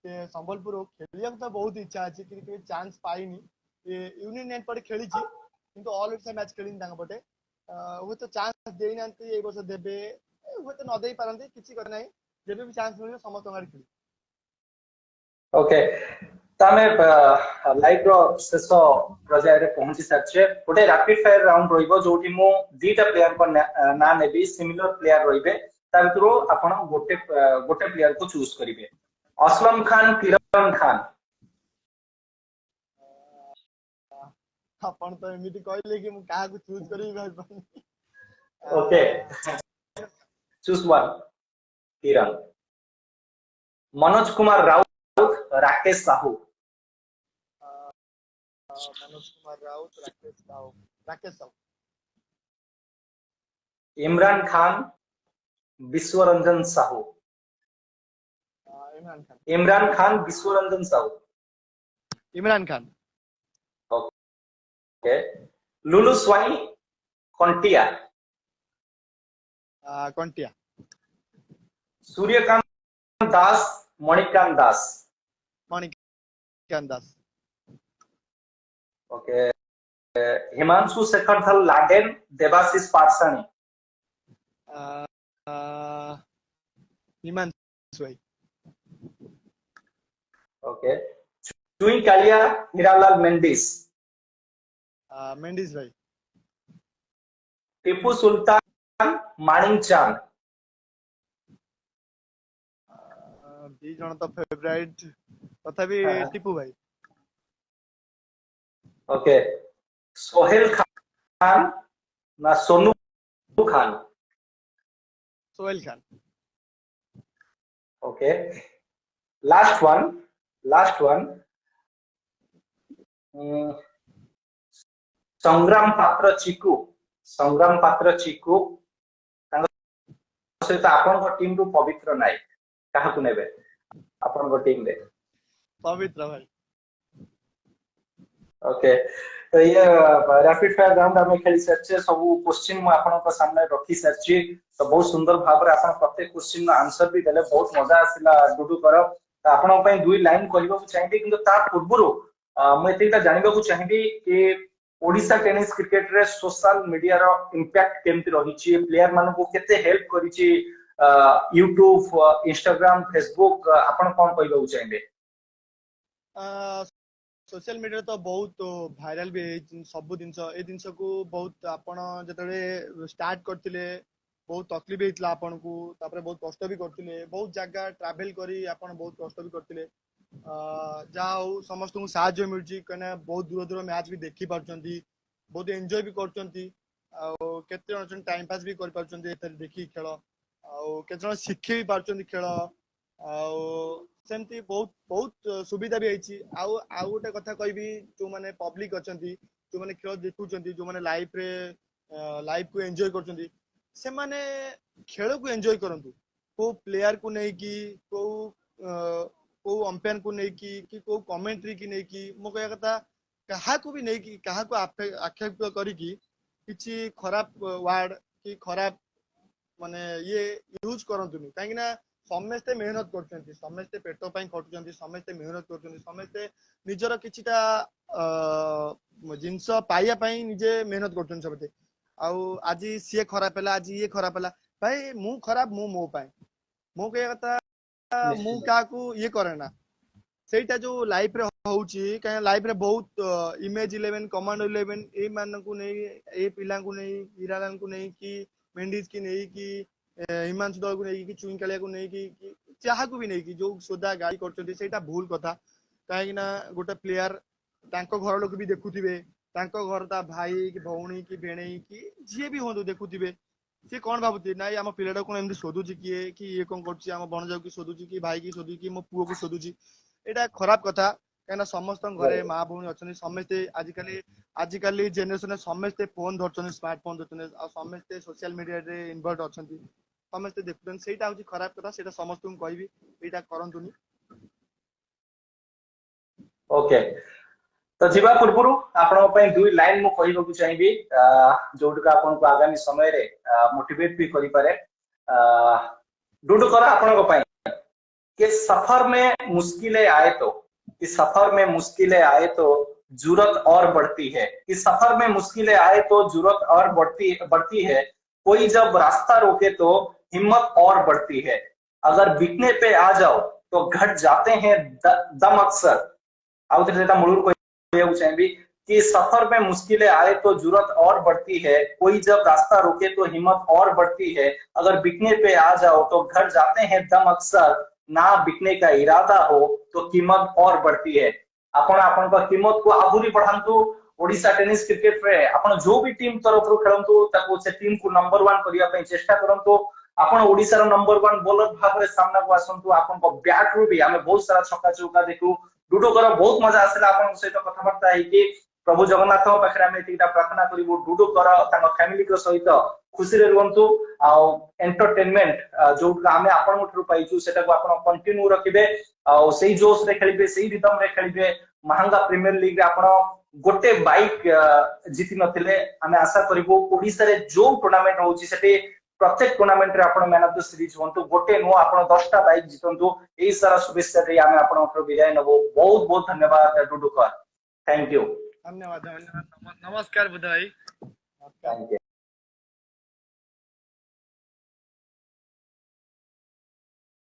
से संबलपुर खेलिया तो बहुत इच्छा अछि कि चांस पाइनी यूनिट 9 पटे खेली छी किंतु ऑल ओडिशा मैच खेलिन तांग पटे वो तो चांस देई नांती ए वर्ष देबे वो तो न देई पारंती किछि कर नाही जेबे भी चांस मिले समस्त गाड़ी खेली ओके तामे लाइव रो शेष पर्याय रे पहुंची साचे गोटे रैपिड फायर राउंड रहिबो जोठी मु दीटा प्लेयर को ना नेबी सिमिलर प्लेयर रहिबे ता भितरो आपण गोटे गोटे प्लेयर को चूज करिवे असलम खान किरण खान आपण तो एमिति कहले कि मु काहा को चूज करी भाई पानी ओके चूज वन किरण मनोज कुमार राउत राकेश साहू मनोज कुमार राउत राकेश साहू इमरान खान विश्वरंजन साहू इमरान खान विश्वरंजन साहू इमरान खान ओके लुलु स्वाई कंटिया कंटिया सूर्यकांत दास मणिकांत दास मणिकांत दास ओके हिमांशु शेखर धल लाडेन देवाशीष पारसानी हिमांशु भाई ओके चुई कालिया हीरालाल मेंडिस मेंडिस भाई टीपू सुल्तान मानिंग चांद दी जण तो फेवरेट तथापि टीपू भाई ओके सोहेल खान ना Sonu Khan Sohail Khan okay last one संग्राम पात्र चिकू सहित आपण टीम रु पवित्र नायक काहा नेबे आपण टीम रे पवित्र भाई ओके तो ये रैपिड फायर राउंड हम खेली सरचे सब क्वेश्चन मु आपन सामने रखी सरची तो बहुत सुंदर भाव रे आपन प्रत्येक क्वेश्चन ना आंसर भी देले बहुत मजा आसिला डुडू कर आपन पई दुई लाइन कहबो चाहिबी किंतु ता पूर्वरु म एतिका जानिबा को चाहिबी कि ओडिशा टेनिस क्रिकेट रे सोशल मीडिया रो इंपैक्ट केमति रहिची प्लेयर मान को केते हेल्प करिची यूट्यूब इंस्टाग्राम फेसबुक आपन कोन कहबो चाहिबे सोशल मीडिया तो बहुत भाइराल भी सब जिनस को बहुत आपण जतले स्टार्ट करथिले बहुत तकलीफ हेतला आपण को तापर बहुत कष्ट भी करथिले बहुत जगह ट्रैवल करी आपण बहुत कष्ट भी करथिले जा हो समस्त को साहाय्य मिलची कने बहुत दूर दूर मैच भी देखि पारचंती बहुत एंजॉय भी करचंती आ केते जन टाइम पास भी कर पारचंती एतर देखि खेल आ केते जन शिखि भी पारचंती खेल आ सेमती बहुत बहुत सुविधा भी आइछि आउ गोटे कथा कहबी जो माने पब्लिक अछंती जो माने खेल देखुचंती जो माने लाइव को एंजॉय करचंती से माने खेल को एंजॉय करंतु को प्लेयर को नहीं की को अंपायर को नहीं की को कमेंट्री की नहीं की मो कहया कथा कहा को भी नहीं की कहा को आक्षेप करी की किछि खराब वर्ड की खराब माने ये यूज करंतुनी काहे ना समस्ते मेहनत करछन्ती समस्ते पेट पई खटुचन्ती समस्ते मेहनत करछन्ती समस्ते निजर किछिटा जिंस पाइया पई निजे मेहनत करछन्ती सबते आउ आज सी खराब है आज ये खराब है भाई मु खराब मो पाए मो कह कथा मु निश्चित क्या ये करे ना सेटा जो लाइफ रे होउची कहीं लाइफ रे बहुत इमेज 11 कमांडो 11 ए मान को नहीं ए पिला को नहीं हिरालान को नहीं कि मेंडिस की नहीं कि हिमांशु दल को नहीं कि चुईंकालिया को नहीं कि चाहा को भी नहीं कि जो सोदा गाड़ी करछन्ती सेटा भूल कथा कहीं ना गोटे प्लेयर तांको घर लोक भी देखुथिबे तांको घर ता भाई कि भौणी कि भेणई कि जे भी होंदु देखुथिबे सी कौन भाबुथि नाई आम पिलाटा कोन एमती शोधुची किए कि ये कौन करछि आम भणजाऊ की शोधुची कि भाई की शोधुची कि मो पुओ को शोधुची एटा खराब कथा कहीं समस्त घरे right. माँ भौणी अच्छा समस्ते आजिकल जेनेरेशन समस्ते फोन धरछन स्मार्टफोन धरछन आ समस्ते सोशल मीडिया रे इन्वॉल्व अछंती समस्ते देखुछन सेटा होची खराब कथा सेटा समस्त को कहबी एटा करंतुनी ओके तो जीवा पूर्व आपण दुई लाइन मु कहबाकू चाहिए जोटका आपन को आगामी समय रे मोटिवेट भी करि पारे डुडु कर आपन को पई कि सफर में मुश्किलें आए तो कि सफर में मुश्किलें आए तो जरूरत और बढ़ती है कि सफर में मुश्किलें आए तो जरूरत और बढ़ती है कोई जब रास्ता रोके तो हिम्मत और बढ़ती है अगर बिकने पे आ जाओ तो घट जाते हैं दम अक्सर आउ तो मूल चाहिए कि सफर में मुश्किलें आए तो जरूरत और बढ़ती है कोई जब रास्ता रोके तो हिम्मत और बढ़ती है अगर बिकने पे आ जाओ तो घट जाते हैं दम अक्सर ना बिकने का इरादा हो तो कीमत और बढ़ती है आपण आपण का कीमत को आहुरी बढ़ांतु ओडिशा टेनिस क्रिकेट रे आपण जो भी टीम तरफ रु खेलंतु ताको से टीम को नंबर 1 करिया पई चेष्टा करंतु आपण ओडिशा रो नंबर 1 बॉलर भाग रे सामना को आसंतु आपण को बैट रु भी हमें बहुत सारा छक्का चौका देखु डुडो कर बहुत मजा आसला आपण सहित कथाबार्ता है कि प्रभु जगन्नाथ पाखरे हमें एतिटा प्रार्थना करिवो डुडो कर ताको फैमिली को सहित खुशी रे रहंतु आ एंटरटेनमेंट जो हमें आपण मोठरु पाइछु सेटा को आपण कंटिन्यू रखिबे आ सेही जोश रे खेलिबे सेही रिदम रे खेलिबे महंगा प्रीमियर लीग रे आपण गोटे बाइक जीति नथिले हमें आशा करिवो ओडिसा रे जो टूर्नामेंट होउची सेटे प्रत्येक टूर्नामेंट रे आपण मैन ऑफ द सीरीज होंतु गोटे नो आपण 10टा बाइक जितंतु एही सारा शुभेच्छा रे हमें आपण विदाय नबो बहुत बहुत धन्यवाद डुडुकर थैंक यू धन्यवाद नमस्कार बुध भाई थैंक यू।